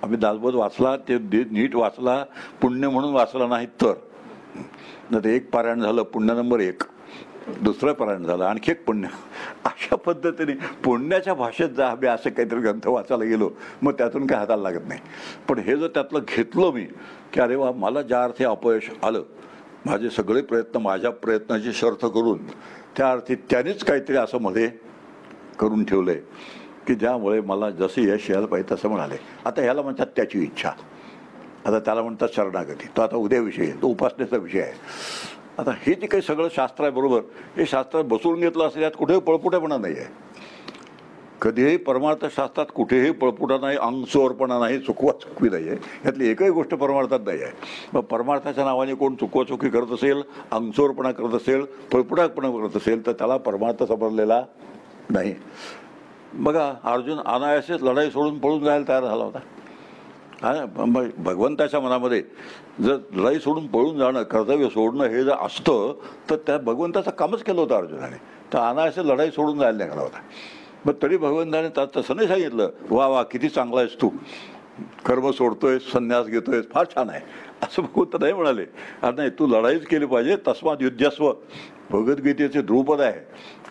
आम्ही दासबोध वाचला, ते नीट वाचला, पुण्य म्हणून वाचला नाही तर एक पारायण झालं, पुण्य नंबर 1, दुसरं पारायण झालं, आणखी एक पुण्य. अशा पद्धतीने पुण्याच्या भाषेत जर आम्ही असं काहीतरी ग्रंथ वाचायला गेलो मग त्यातून काय हाताला लागत नाही. पण हे जर त्यातलं घेतलं मी की अरे वा, मला ज्या अर्थी अपयश आलं, माझे सगळे प्रयत्न माझ्या प्रयत्नाची शर्थ करून त्या अर्थी त्यानेच काहीतरी असं मध्ये करून ठेवलं आहे की ज्यामुळे मला जसं यश यायला पाहिजे तसं म्हणाले. आता ह्याला म्हणतात त्याची इच्छा, आता त्याला म्हणतात शरणागती. तो आता उद्या विषय आहे, तो उपासनेचा विषय आहे. आता हे जे काही सगळं शास्त्र आहे बरोबर, हे शास्त्रात बसवून घेतलं असेल, यात कुठेही पळपुटेपणा नाही आहे. कधीही परमार्थशास्त्रात कुठेही पळपुटा नाही, अंगसोरपणा नाही, चुकवी नाही आहे. यातली एकही गोष्ट परमार्थात नाही आहे. मग परमार्थाच्या नावाने कोण चुकवाचुकी करत असेल, अंगसोरपणा करत असेल, पळपुटापणा करत असेल तर त्याला परमार्थ समजलेला नाही. बघा, अर्जुन अनायासेच लढाई सोडून पळून जायला तयार झाला होता. भगवंताच्या मनामध्ये जर लढाई सोडून पळून जाणं, कर्तव्य सोडणं हे जर असतं तर त्या भगवंताचं कामच केलं होतं अर्जुनाने. तर अनायासे लढाई सोडून जायला निघाला होता. मग तरी भगवंताने तसं नाही सांगितलं, वा वा किती चांगला आहेस तू, कर्म सोडतोय, संन्यास घेतोय, फार छान आहे, असं भगवंत नाही म्हणाले. अरे नाही, तू लढाईच केली पाहिजे, तस्मात युद्धस्व. भगवद्गीतेचे ध्रुपद आहे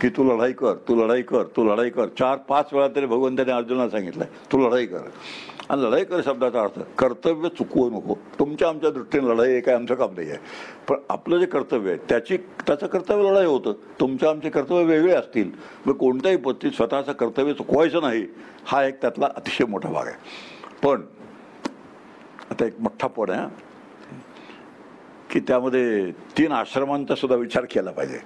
की तू लढाई कर, तू लढाई कर, तू लढाई कर. 4-5 वेळा तरी भगवंताने अर्जुनाला सांगितलं तू लढाई कर. आणि लढाई कर शब्दाचा अर्थ कर्तव्य चुकवू नको. तुमच्या आमच्या दृष्टीने लढाई हे काय आमचं काम नाही आहे, पण आपलं जे कर्तव्य आहे त्याचं कर्तव्य लढाई होतं. तुमच्या आमचे कर्तव्य वेगळे असतील. मग कोणत्याही पद्धतीत स्वतःचं कर्तव्य चुकवायचं नाही, हा एक त्यातला अतिशय मोठा भाग आहे. पण आता एक मोठा पण आहे की त्यामध्ये 3 आश्रमांचा सुद्धा विचार केला पाहिजे.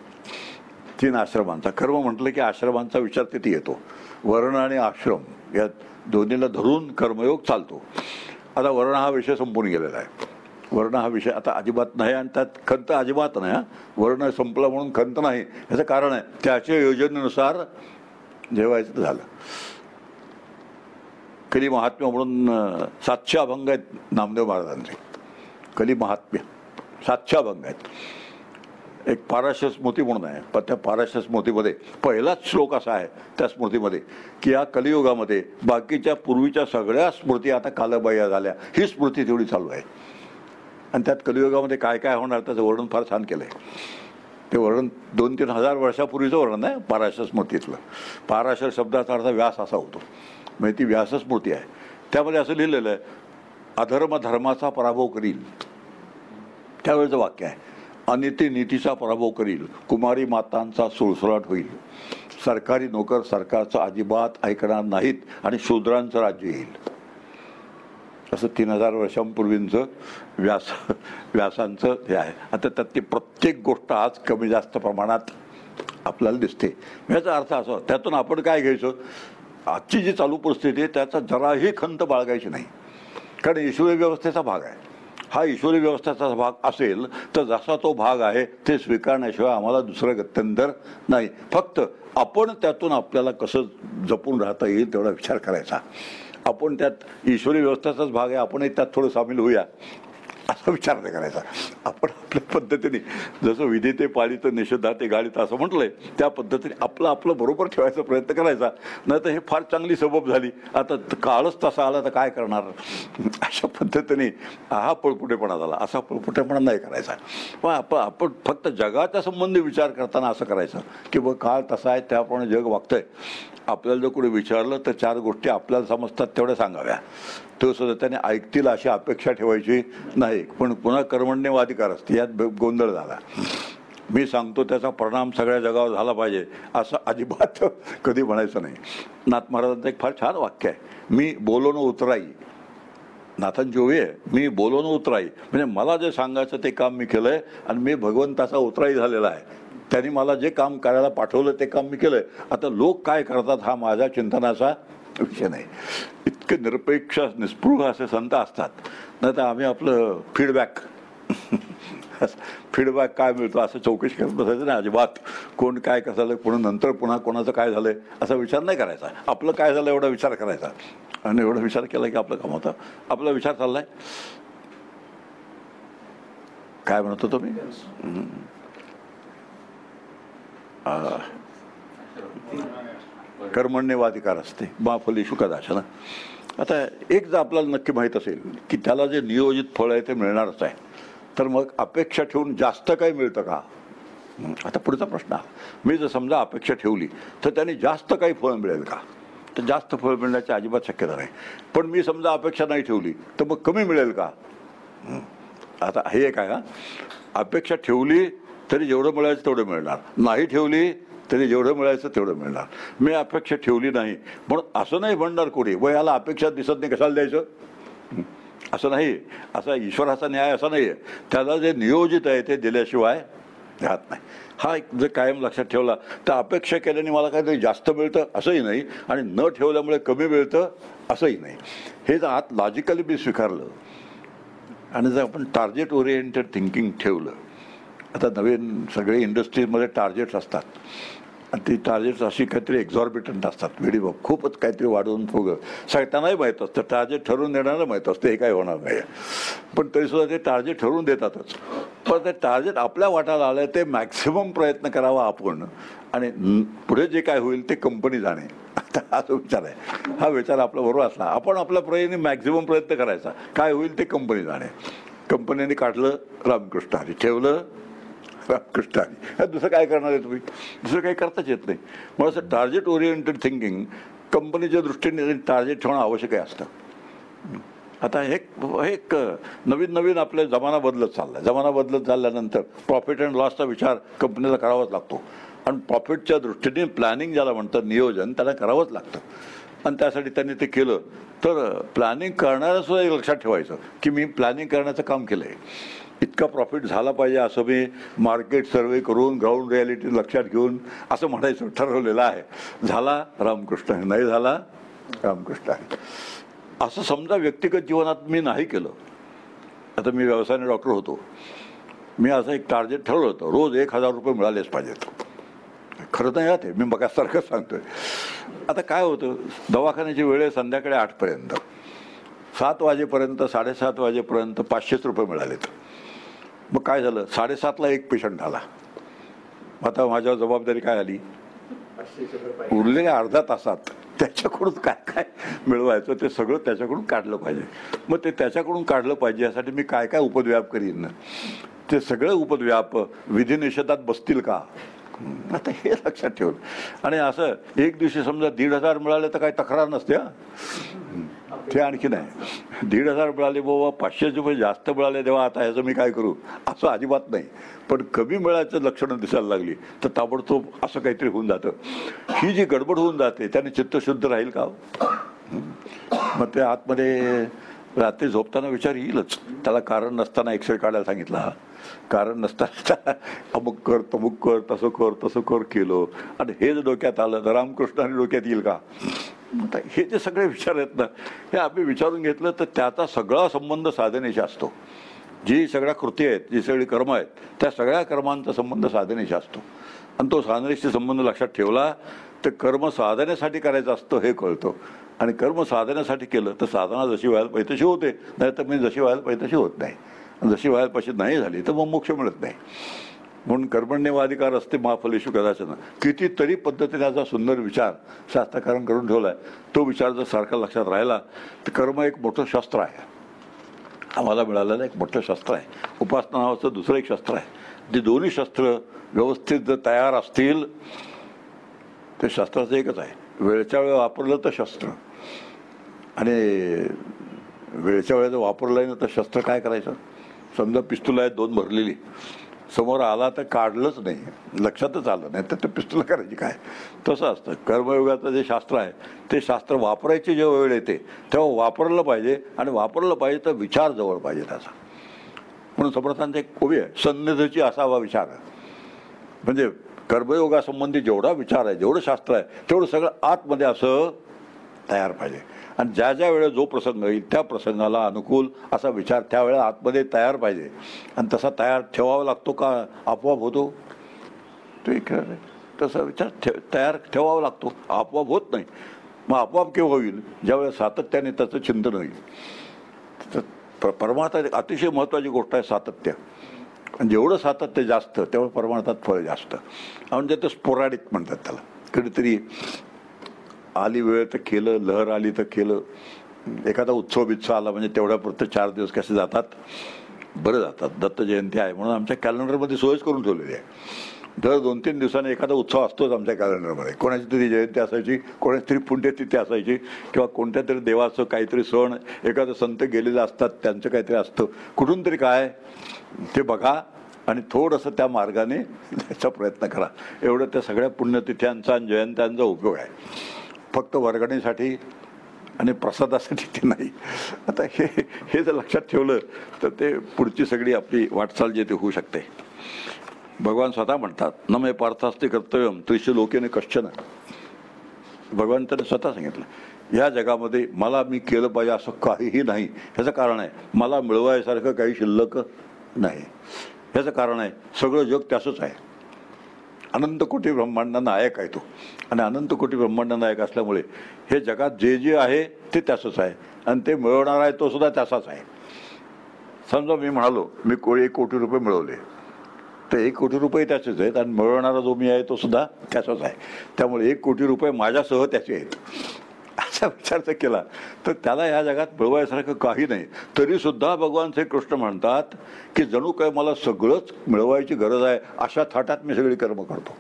3 आश्रमांचा, कर्म म्हटलं की आश्रमांचा विचार तिथे येतो. वर्ण आणि आश्रम या दोन्हीला धरून कर्मयोग चालतो. आता वर्ण हा विषय संपून गेलेला आहे. वर्ण हा विषय आता अजिबात नाही आणि त्यात खंत अजिबात नाही. वर्ण संपला म्हणून खंत नाही, याचं कारण आहे त्याच्या योजनेनुसार जेवायचं झालं. कधी महात्मा म्हणून 700 अभंग आहेत नामदेव महाराजांचे. कली महात्म्य 700 अभंग आहेत. एक पाराशर स्मृती म्हणून आहे, पण त्या पाराशर स्मृतीमध्ये पहिलाच श्लोक असा आहे त्या स्मृतीमध्ये की या कलियुगामध्ये बाकीच्या पूर्वीच्या सगळ्या स्मृती आता कालबाह्य झाल्या, ही स्मृती तेवढी चालू आहे. आणि त्यात कलियुगामध्ये काय काय होणार त्याचं वर्णन फार छान केलं आहे. ते वर्णन 2-3 हजार वर्षापूर्वीचं वर्णन आहे पाराशर स्मृतीतलं. पाराशर शब्दाचा अर्थ व्यास असा होतो, म्हणजे ती व्यास स्मृती आहे. त्यामध्ये असं लिहिलेलं आहे, अधर्म धर्माचा पराभव करील. त्यावेळेचं वाक्य आहे, अनिती नीतीचा पराभव करील, कुमारी मातांचा सुळसुळाट होईल, सरकारी नोकर सरकारचं अजिबात ऐकणार नाहीत आणि शूद्रांचं राज्य येईल. असं 3000 वर्षांपूर्वींचं व्यासांचं हे आहे. आता त्यात ती प्रत्येक गोष्ट आज कमी जास्त प्रमाणात आपल्याला दिसते. याचा अर्थ असा, त्यातून आपण काय घ्यायचं, आजची जी चालू परिस्थिती आहे त्याचा जराही खंत बाळगायची नाही, कारण ईश्वरी व्यवस्थेचा भाग आहे. हा ईश्वरी व्यवस्थेचा भाग असेल तर जसा तो भाग आहे ते स्वीकारण्याशिवाय आम्हाला दुसरं गत्यंतर नाही. फक्त आपण त्यातून आपल्याला कसं जपून राहता येईल तेवढा विचार करायचा. आपण त्यात ईश्वरी व्यवस्थेचाच भाग आहे, आपणही त्यात थोडं सामील होऊया असा विचार नाही करायचा. आपण आपल्या पद्धतीने जसं विधी ते पाळीत निषेधा ते गाडीत असं म्हटलंय त्या पद्धतीने आपलं बरोबर ठेवायचा प्रयत्न करायचा. नाही तर हे फार चांगली सबब झाली, आता काळच तसा आला तर काय करणार, अशा पद्धतीने हा पळपुटेपणा झाला. असा पळपुटेपणा नाही करायचा. पण आपण फक्त जगाच्या संबंधी विचार करताना असं करायचं की बघ काळ तसा आहे त्याप्रमाणे जग वागतंय. आपल्याला जर कोणी विचारलं तर 4 गोष्टी आपल्याला समजतात तेवढ्या सांगाव्या, तो सुद्धा त्याने ऐकतील अशी अपेक्षा ठेवायची नाही. पण पुन्हा कर्मण्यवाधिकार असते, यात गोंधळ झाला. मी सांगतो त्याचा परिणाम सगळ्या जगावर झाला पाहिजे असं अजिबात कधी म्हणायचं नाही. नाथ महाराजांचं एक फार छान वाक्य आहे, मी बोलो न उतराई. नाथांची ओवी आहे, मी बोलो न उतराई, म्हणजे मला जे सांगायचं ते काम मी केलंय आणि मी भगवंताचा उतराई झालेला आहे. त्यांनी मला जे काम करायला पाठवलं ते काम मी केलंय. आता लोक काय करतात हा माझ्या चिंतनाचा विषय नाही. इतके निरपेक्ष निस्पृह असे संत असतात. नाही तर आम्ही आपलं फीडबॅक काय मिळतो असं चौकशी करत बसायचं नाही अजिबात. कोण काय कसं झालं, पुन्हा कोणाचं काय झालंय असा विचार नाही करायचा. आपलं काय झालं एवढा विचार करायचा, आणि एवढा विचार केला की आपलं काम होतं. आपला विचार चाललाय काय म्हणत होतो मी, कर्मण्यवाधिकार असते माफली शुकदाशना. आता एक जर आपल्याला नक्की माहीत असेल की त्याला जे नियोजित फळ आहे ते मिळणारच आहे, तर मग अपेक्षा ठेवून जास्त काही मिळतं का. आता पुढचा प्रश्न, मी जर समजा अपेक्षा ठेवली तर त्याने जास्त काही फळ मिळेल का, तर जास्त फळ मिळण्याची अजिबात शक्यता नाही. पण मी समजा अपेक्षा नाही ठेवली तर मग कमी मिळेल का. आता हे काय, अपेक्षा ठेवली तरी जेवढं मिळायचं तेवढं मिळणार, नाही ठेवली तरी जेवढं मिळायचं तेवढं मिळणार. मी अपेक्षा ठेवली नाही म्हणून असं नाही म्हणणार कोणी, व याला अपेक्षा दिसत नाही कशाला द्यायचं, असं नाही. असा ईश्वराचा न्याय असा नाही आहे. त्याला जे नियोजित आहे ते दिल्याशिवाय राहत नाही. हा एक जर कायम लक्षात ठेवला तर अपेक्षा केल्याने मला काहीतरी जास्त मिळतं असंही नाही, आणि न ठेवल्यामुळे कमी मिळतं असंही नाही. हे जर आत लॉजिकली मी स्वीकारलं आणि जर आपण टार्गेट ओरिएंटेड थिंकिंग ठेवलं. आता नवीन सगळे इंडस्ट्रीजमध्ये टार्गेट्स असतात आणि ती टार्गेट्स अशी काहीतरी एक्झॉर्बिटंट असतात, खूपच काहीतरी वाढवून त्यांनाही माहीत असतं, टार्गेट ठरवून देणारं माहीत असतं हे काय होणार नाही. पण तरीसुद्धा ते टार्गेट ठरवून देतातच. पण ते टार्गेट आपल्या वाटाला आलं ते मॅक्सिमम प्रयत्न करावा आपण, आणि पुढे जे काय होईल ते कंपनी जाणे. आता हा जो विचार आहे हा विचार आपला बरोबर असला, आपण आपल्या प्रयत्न मॅक्सिमम प्रयत्न करायचा, काय होईल ते कंपनी जाणे. कंपनीने काढलं रामकृष्ण हरी, ठेवलं रामकृष्ण हरी, दुसरं काय करणार आहे तुम्ही, दुसरं काही करताच येत नाही. मला असं टार्गेट ओरिएंटेड थिंकिंग कंपनीच्या दृष्टीने टार्गेट ठेवणं आवश्यक आहे असतं. आता हे एक नवीन आपले जमाना बदलत चालला आहे. जमाना बदलत चालल्यानंतर प्रॉफिट अँड लॉसचा विचार कंपनीला करावाच लागतो, आणि प्रॉफिटच्या दृष्टीने प्लॅनिंग ज्याला म्हणतात नियोजन त्याला करावंच लागतं. आणि त्यासाठी त्यांनी ते केलं तर प्लॅनिंग करणाऱ्या सुद्धा एक लक्षात ठेवायचं की मी प्लॅनिंग करण्याचं काम केलं आहे, इतका प्रॉफिट झाला पाहिजे असं मी मार्केट सर्वे करून ग्राउंड रियालिटी लक्षात घेऊन असं म्हणायचं ठरवलेलं आहे. झाला रामकृष्ण, नाही झाला रामकृष्ण. असं समजा व्यक्तिगत जीवनात मी नाही केलं. आता मी व्यवसायाने डॉक्टर होतो, मी असं एक टार्गेट ठरवलं होतं, रोज 1000 रुपये मिळालेच पाहिजेत. खरं नाही ते मी बघासारखं सांगतोय. आता काय होतं, दवाखान्याची वेळ आहे संध्याकाळी 8 पर्यंत, 7 वाजेपर्यंत 7:30 वाजेपर्यंत 500 रुपये मिळालेत. मग काय झालं, 7:30ला एक पेशंट आला. आता माझ्यावर जबाबदारी काय आली, उरलेल्या अर्ध्या तासात त्याच्याकडून काय काय मिळवायचं ते सगळं त्याच्याकडून काढलं पाहिजे. मग ते त्याच्याकडून काढलं पाहिजे यासाठी मी काय काय उपद्व्याप करीन, ते सगळे उपद्व्याप विधिनिषेधात बसतील का, आता हे लक्षात ठेवून. आणि असं एक दिवशी समजा 1,500 मिळाले तर काही तक्रार नसते. ते आणखी नाही, 1,500 मिळाले बाबा, 500 रुपये जास्त मिळाले तेव्हा आता ह्याचं मी काय करू, असं अजिबात नाही. पण कमी मिळायचं लक्षणं दिसायला लागली तर ताबडतोब असं काहीतरी होऊन जातं. ही जी गडबड होऊन जाते त्याने चित्तशुद्ध राहील का. मग ते आतमध्ये रात्री झोपताना विचार येईलच. त्याला कारण नसताना एक्सरे काढायला सांगितला, कारण नसताना अमुक कर तमुक कर तसं कर केलं, आणि हे जर डोक्यात आलं तर रामकृष्णाने डोक्यात येईल का. आता हे जे सगळे विचार आहेत ना, हे आम्ही विचारून घेतलं तर त्याचा सगळा संबंध साधनेशी असतो. जी सगळ्या कृती आहेत, जी सगळी कर्म आहेत, त्या सगळ्या कर्मांचा संबंध साधनेशी असतो. आणि तो साधनेशी संबंध लक्षात ठेवला तर कर्म साधनेसाठी करायचं असतं हे कळतं. आणि कर्म साधण्यासाठी केलं तर साधना जशी व्हायला पाहिजे तशी होते, नाही तर मी जशी व्हायला पाहिजे तशी होत नाही. जशी व्हायला पाहिजे नाही झाली तर मग मोक्ष मिळत नाही. म्हणून कर्मण्येवाधिकार असते महाफलेषु कदाचन. कितीतरी पद्धतीने त्याचा सुंदर विचार शास्त्रकारण करून ठेवला आहे. तो विचार जर सारखा लक्षात राहिला तर कर्म एक मोठं शास्त्र आहे, आम्हाला मिळालेलं एक मोठं शस्त्र आहे. उपासना नावाचं दुसरं एक शस्त्र आहे. ते दोन्ही शस्त्र व्यवस्थित जर तयार असतील ते शस्त्राचं एकच आहे, वेळच्या वेळ वापरलं तर शस्त्र, आणि वेळच्या वेळेला वापरलं ना तर शस्त्र काय करायचं. समजा पिस्तूल आहे 2 भरलेली, समोर आला तर काढलंच नाही, लक्षातच आलं नाही तर ते पिस्तूल करायची काय. तसं असतं कर्मयोगाचं जे शास्त्र आहे ते शास्त्र वापरायची जेव्हा वेळ येते तेव्हा वापरलं पाहिजे, आणि वापरलं पाहिजे तर विचार जवळ पाहिजे त्याचा. म्हणून समर्थांचा एक ओवी आहे, सन्निधीची असावा विचार. म्हणजे कर्मयोगासंबंधी जेवढा विचार आहे, जेवढं शास्त्र आहे तेवढं सगळं आतमध्ये असं तयार पाहिजे. आणि ज्या ज्या वेळेला जो प्रसंग येईल त्या प्रसंगाला अनुकूल असा विचार त्यावेळेला आतमध्ये तयार पाहिजे. आणि तसा तयार ठेवावा लागतो का आपोआप होतो, तो एक आहे. तसा विचार तयार ठेवावा लागतो, आपोआप होत नाही. मग आपोआप केव्हा होईल, ज्यावेळेला सातत्याने त्याचं चिंतन होईल. तर परमार्थ अतिशय महत्त्वाची गोष्ट आहे सातत्य. आणि जेवढं सातत्य जास्त तेवढं परमार्थात फळ जास्त. म्हणजे ते स्पोरॅडिक म्हणतात त्याला. कधीतरी आली वेळ तर केलं, लहर आली तर केलं, एखादा उत्सव बित्सव आला म्हणजे तेवढ्यापुरतं 4 दिवस कसे जातात, बरं जातात. दत्त जयंती आहे म्हणून आमच्या कॅलेंडरमध्ये सोयच करून ठेवलेली आहे. दर 2-3 दिवसांनी एखादा उत्सव असतोच आमच्या कॅलेंडरमध्ये. कोणाची तरी जयंती असायची, कोणाची तरी पुण्यतिथी असायची, किंवा कोणत्या तरी देवाचं काहीतरी सण, एखादं संत गेलेले असतात त्यांचं काहीतरी असतं. कुठून तरी काय ते बघा आणि थोडंसं त्या मार्गाने जायचा प्रयत्न करा. एवढं त्या सगळ्या पुण्यतिथ्यांचा आणि जयंत्यांचा उपयोग आहे. फक्त वर्गणीसाठी आणि प्रसादासाठी ते नाही. आता हे जर लक्षात ठेवलं तर ते पुढची सगळी आपली वाटचाल जे ते होऊ शकते. भगवान स्वतः म्हणतात, न मे पार्थास्ते कर्तव्यम त्रिषु लोकेने कश्चन. भगवान त्यांनी स्वतः सांगितलं, ह्या जगामध्ये मला मी केलं पाहिजे असं काहीही नाही. ह्याचं कारण आहे मला मिळवायसारखं काही शिल्लक नाही. ह्याचं कारण आहे सगळं जग त्याचंच आहे. अनंत कोटी ब्रह्मांड नायक आहे तो. आणि अनंत कोटी ब्रह्मांड नायक असल्यामुळे हे जगात जे जे आहे ते त्याचंच आहे, आणि ते मिळवणार आहे तो सुद्धा त्याचाच आहे. समजा मी म्हणालो मी 1 कोटी रुपये मिळवले तर 1 कोटी रुपये त्याचेच आहेत, आणि मिळवणारा जो मी आहे तो सुद्धा त्याचाच आहे. त्यामुळे 1 कोटी रुपये माझ्यासह त्याचे आहेत असा विचार जर केला तर त्याला या जगात मिळवायसारखं काही नाही. तरीसुद्धा भगवान श्रीकृष्ण म्हणतात की जणू काय मला सगळंच मिळवायची गरज आहे, अशा थाटात मी सगळी कर्म करतो.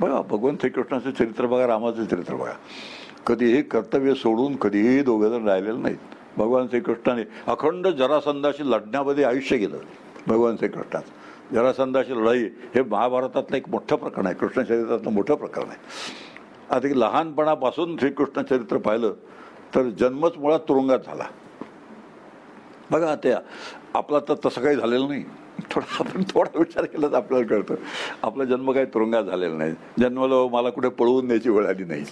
बघा भगवान श्रीकृष्णाचं चरित्र बघा, रामाचं चरित्र बघा. कधीही कर्तव्य सोडून कधीही दोघेजण राहिलेलं नाहीत. भगवान श्रीकृष्णाने अखंड जरासंधाशी लढण्यामध्ये आयुष्य गेलं. भगवान श्रीकृष्णाचं जरासंधाशी लढाई हे महाभारतातलं एक मोठं प्रकरण आहे, कृष्ण चरित्रातलं मोठं प्रकरण आहे. आता लहानपणापासून श्रीकृष्ण चरित्र पाहिलं तर जन्मच मुळात तुरुंगात झाला. बघा ते आपला तर तसं काही झालेलं नाही. आपण थोडा विचार केला तर आपल्याला कळतं आपला जन्म काही तुरुंगात झालेला नाही. जन्मलं मला कुठे पळवून द्यायची वेळ आली नाही,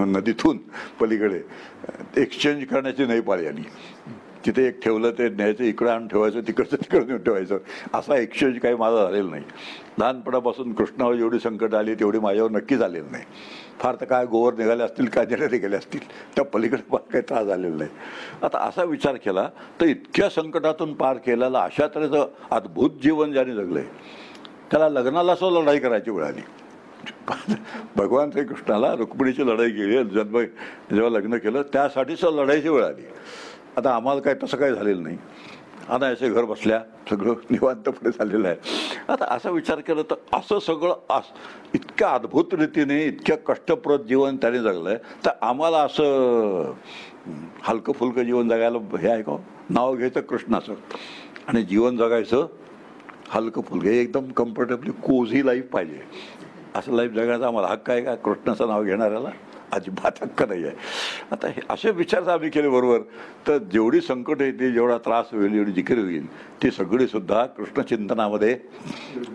नदीतून पलीकडे एक्सचेंज करण्याची नाही पाळी आली. तिथे एक ठेवलं ते न्यायचं, इकडं आणून ठेवायचं, तिकडचं तिकडं नेऊन ठेवायचं. असा एक्सचेंज काही माझा झालेला नाही. लहानपणापासून कृष्णावर जेवढी संकट आली तेवढी माझ्यावर नक्कीच आलेलं नाही. फार तर काय गोवर निघाले असतील, काजळे गेले असतील, त्या पलीकडे फार काही त्रास झालेला नाही. आता असा विचार केला तर इतक्या संकटातून पार केलेला अशा तऱ्हेचं अद्भुत जीवन ज्याने जगलंय त्याला लग्नाला सुद्धा लढाई करायची वेळ आली. भगवान श्रीकृष्णाला रुक्मिणीची लढाई गेली, जेव्हा लग्न केलं त्यासाठीच लढाईची वेळ आली. आता आम्हाला काय तसं काही झालेलं नाही. आता असे घर बसल्या सगळं निवांतपणे झालेलं आहे. आता असा विचार केला तर असं सगळं इतक्या अद्भुत रीतीने इतक्या कष्टप्रद जीवन त्याने जगलं आहे, तर आम्हाला असं हलकं फुलकं जीवन जगायला हे आहे का? नाव घ्यायचं कृष्णाचं आणि जीवन जगायचं हलकं फुलकं, एकदम कम्फर्टेबली कोझी लाईफ पाहिजे. असं लाईफ जगायचा आम्हाला हक्क आहे का? कृष्णाचं नाव घेणाऱ्याला अजिबात हक्क नाही आहे. आता हे असे विचार आम्ही केले बरोबर, तर जेवढी संकट येते, जेवढा त्रास होईल, जेवढी जिकीर होईल, ती सगळी सुद्धा कृष्णचिंतनामध्ये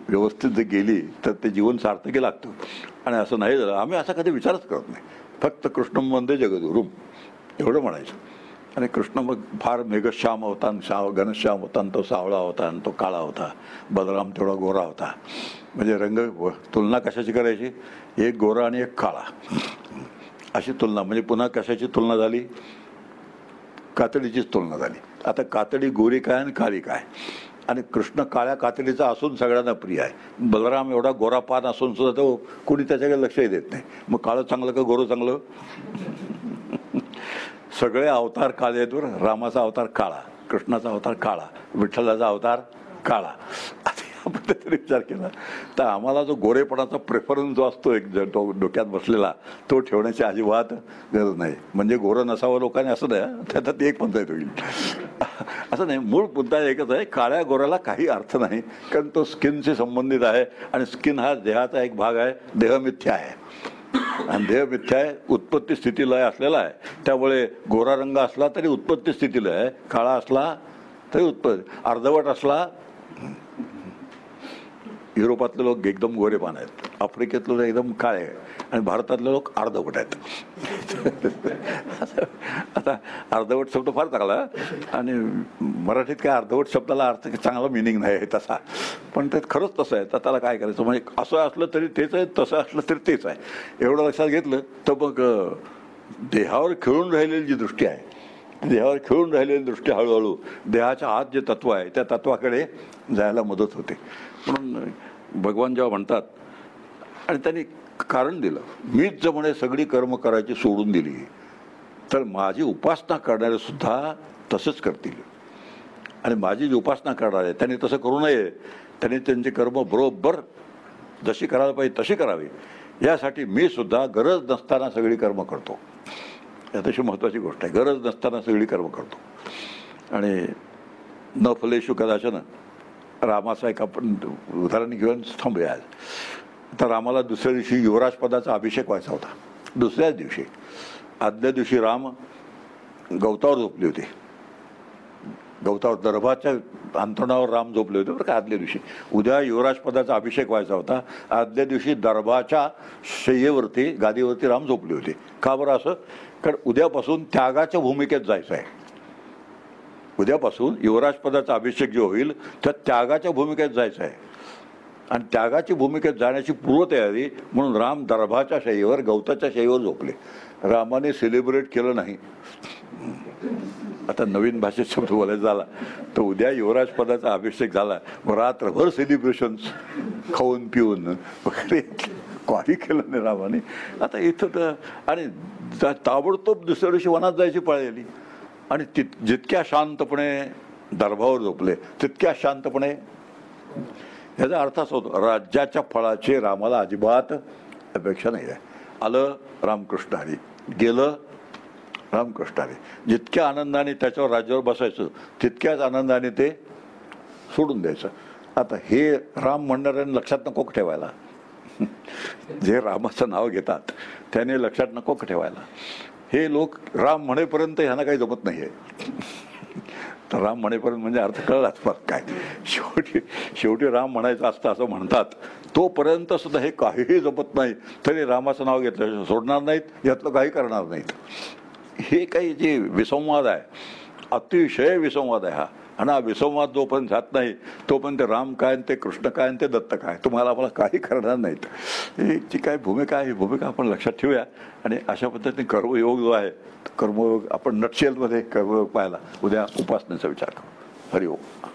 व्यवस्थित जर गेली तर ते जीवन सार्थकी लागतं. आणि असं नाही झालं, आम्ही असा कधी विचारच करत नाही. फक्त कृष्णम वंदे जगद्गुरुम एवढं म्हणायचं. आणि कृष्ण मग फार मेघश्याम होता, घनश्याम होता, आणि तो सावळा होता, आणि तो काळा होता. बलराम तेवढा गोरा होता. म्हणजे रंग तुलना कशाची करायची? एक गोरा आणि एक काळा अशी तुलना. म्हणजे पुन्हा कशाची तुलना झाली? कातडीचीच तुलना झाली. आता कातडी गोरी काय आणि काळी काय? आणि कृष्ण काळ्या कातडीचा असून सगळ्यांना प्रिय आहे. बलराम एवढा गोरा पान असून सुद्धा तो कोणी त्याच्याकडे लक्षही देत नाही. मग काळं चांगलं का गोरं चांगलं? सगळे अवतार काळे आहेत बरं. रामाचा अवतार काळा, कृष्णाचा अवतार काळा, विठ्ठलाचा अवतार काळा. पद्धतीने विचार केला तर आम्हाला जो गोरेपणाचा प्रेफरन्स जो असतो एक डोक्यात बसलेला, तो ठेवण्याची अजिबात गरज नाही. म्हणजे गोरं नसावं लोकांनी असं नाही, त्याच्यात एक पंचायत होईल असं नाही. मूळ मुद्दा एकच आहे, काळ्या गोऱ्याला काही अर्थ नाही, कारण तो स्किनशी संबंधित आहे. आणि स्किन हा देहाचा एक भाग आहे, देह मिथ्या आहे. आणि देह मिथ्या आहे, उत्पत्ती स्थिती लय असलेला आहे. त्यामुळे गोरा रंग असला तरी उत्पत्ती स्थिती लय आहे, काळा असला तरी अर्धवट असला. युरोपातले लोक एकदम गोरेपान आहेत, आफ्रिकेतले लोक एकदम काळे आहे, आणि भारतातले लोक अर्धवट आहेत. आता अर्धवट शब्द फार चांगला, आणि मराठीत काय अर्धवट शब्दाला अर्थ चांगला मिनिंग नाही आहे तसा, पण ते खरंच तसं आहे. तर त्याला काय करायचं? म्हणजे असं असलं तरी तेच आहे, तसं असलं तरी तेच आहे. एवढं लक्षात घेतलं तर मग देहावर खेळून राहिलेली जी दृष्टी आहे, देहावर खेळून राहिलेली दृष्टी हळूहळू देहाच्या आत जे तत्व आहे त्या तत्वाकडे जायला मदत होते. म्हणून भगवान जेव्हा म्हणतात, आणि त्यांनी कारण दिलं, मीच जर म्हणे सगळी कर्म करायची सोडून दिली तर माझी उपासना करणारे सुद्धा तसंच करतील. आणि माझी जी उपासना करणार आहे त्यांनी तसं करू नये, त्यांनी त्यांची कर्म बरोबर जशी करायला पाहिजे तशी करावी, यासाठी मी सुद्धा गरज नसताना सगळी कर्म करतो. अतिशय महत्त्वाची गोष्ट आहे, गरज नसताना सगळी कर्म करतो. आणि न फलेषु कदाचन, रामाचा एक आपण उदाहरण घेऊन थांबूया. तर रामाला दुसऱ्या दिवशी युवराज पदाचा अभिषेक व्हायचा होता. दुसऱ्याच दिवशी, आदल्या दिवशी राम गवतावर झोपले होते. गवतावर दर्भाच्या अंथरुणावर राम झोपले होते बरं का आदल्या दिवशी. उद्या युवराज पदाचा अभिषेक व्हायचा होता. आदल्या दिवशी दर्भाच्या शय्येवरती, गादीवरती राम झोपले होते. का बरं असं? कारण उद्यापासून त्यागाच्या भूमिकेत जायचं आहे. उद्यापासून युवराज पदाचा अभिषेक जो होईल त्या त्यागाच्या भूमिकेत जायचं आहे. आणि त्यागाची भूमिकेत जाण्याची पूर्वतयारी म्हणून राम दर्भाच्या शय्येवर, गवताच्या शय्येवर झोपले. रामाने सेलिब्रेट केलं नाही. आता नवीन भाषेत शब्द बोलायचा झाला तर उद्या युवराज पदाचा अभिषेक झाला, रात्रभर सेलिब्रेशन्स, खाऊन पिऊन वगैरे काही केलं नाही रामाने. आता इथं तर, आणि ताबडतोब दुसऱ्या दिवशी वनात जायची पाळी आली. आणि जितक्या शांतपणे दर्भावर झोपले तितक्या शांतपणे, ह्याचा अर्थ असा होतो, राज्याच्या फळाची रामाला अजिबात अपेक्षा नाही आहे. आलं रामकृष्ण हरी, गेलं रामकृष्ण हरी. जितक्या आनंदाने त्याच्यावर राज्यावर बसायचं तितक्याच आनंदाने ते सोडून द्यायचं. आता हे राम म्हणणाऱ्यांनी लक्षात नको ठेवायला, जे रामाचं नाव घेतात त्याने लक्षात नको ठेवायला. हे लोक राम म्हणेपर्यंत ह्यांना काही जमत नाही आहे. तर राम म्हणेपर्यंत म्हणजे अर्थ कळलाच फरक काय. शेवटी राम म्हणायचं असतं असं म्हणतात, तोपर्यंत सुद्धा हे काहीही जमत नाही. तरी रामाचं नाव घेतलं सोडणार नाहीत, यातलं काही करणार नाहीत. हे काही जे विसंवाद आहे अतिशय विसंवाद आहे हा. आणि हा विसंवाद जोपर्यंत जात नाही तोपर्यंत राम काय आणि ते कृष्ण काय आणि ते दत्त काय तुम्हाला आम्हाला काही करणार नाहीत. ही काय भूमिका आहे ही भूमिका आपण लक्षात ठेवूया. आणि अशा पद्धतीने कर्मयोग जो आहे कर्मयोग आपण नटशेलमध्ये कर्मयोग पाहायला उद्या उपासनेचा विचार करू. हरिओम.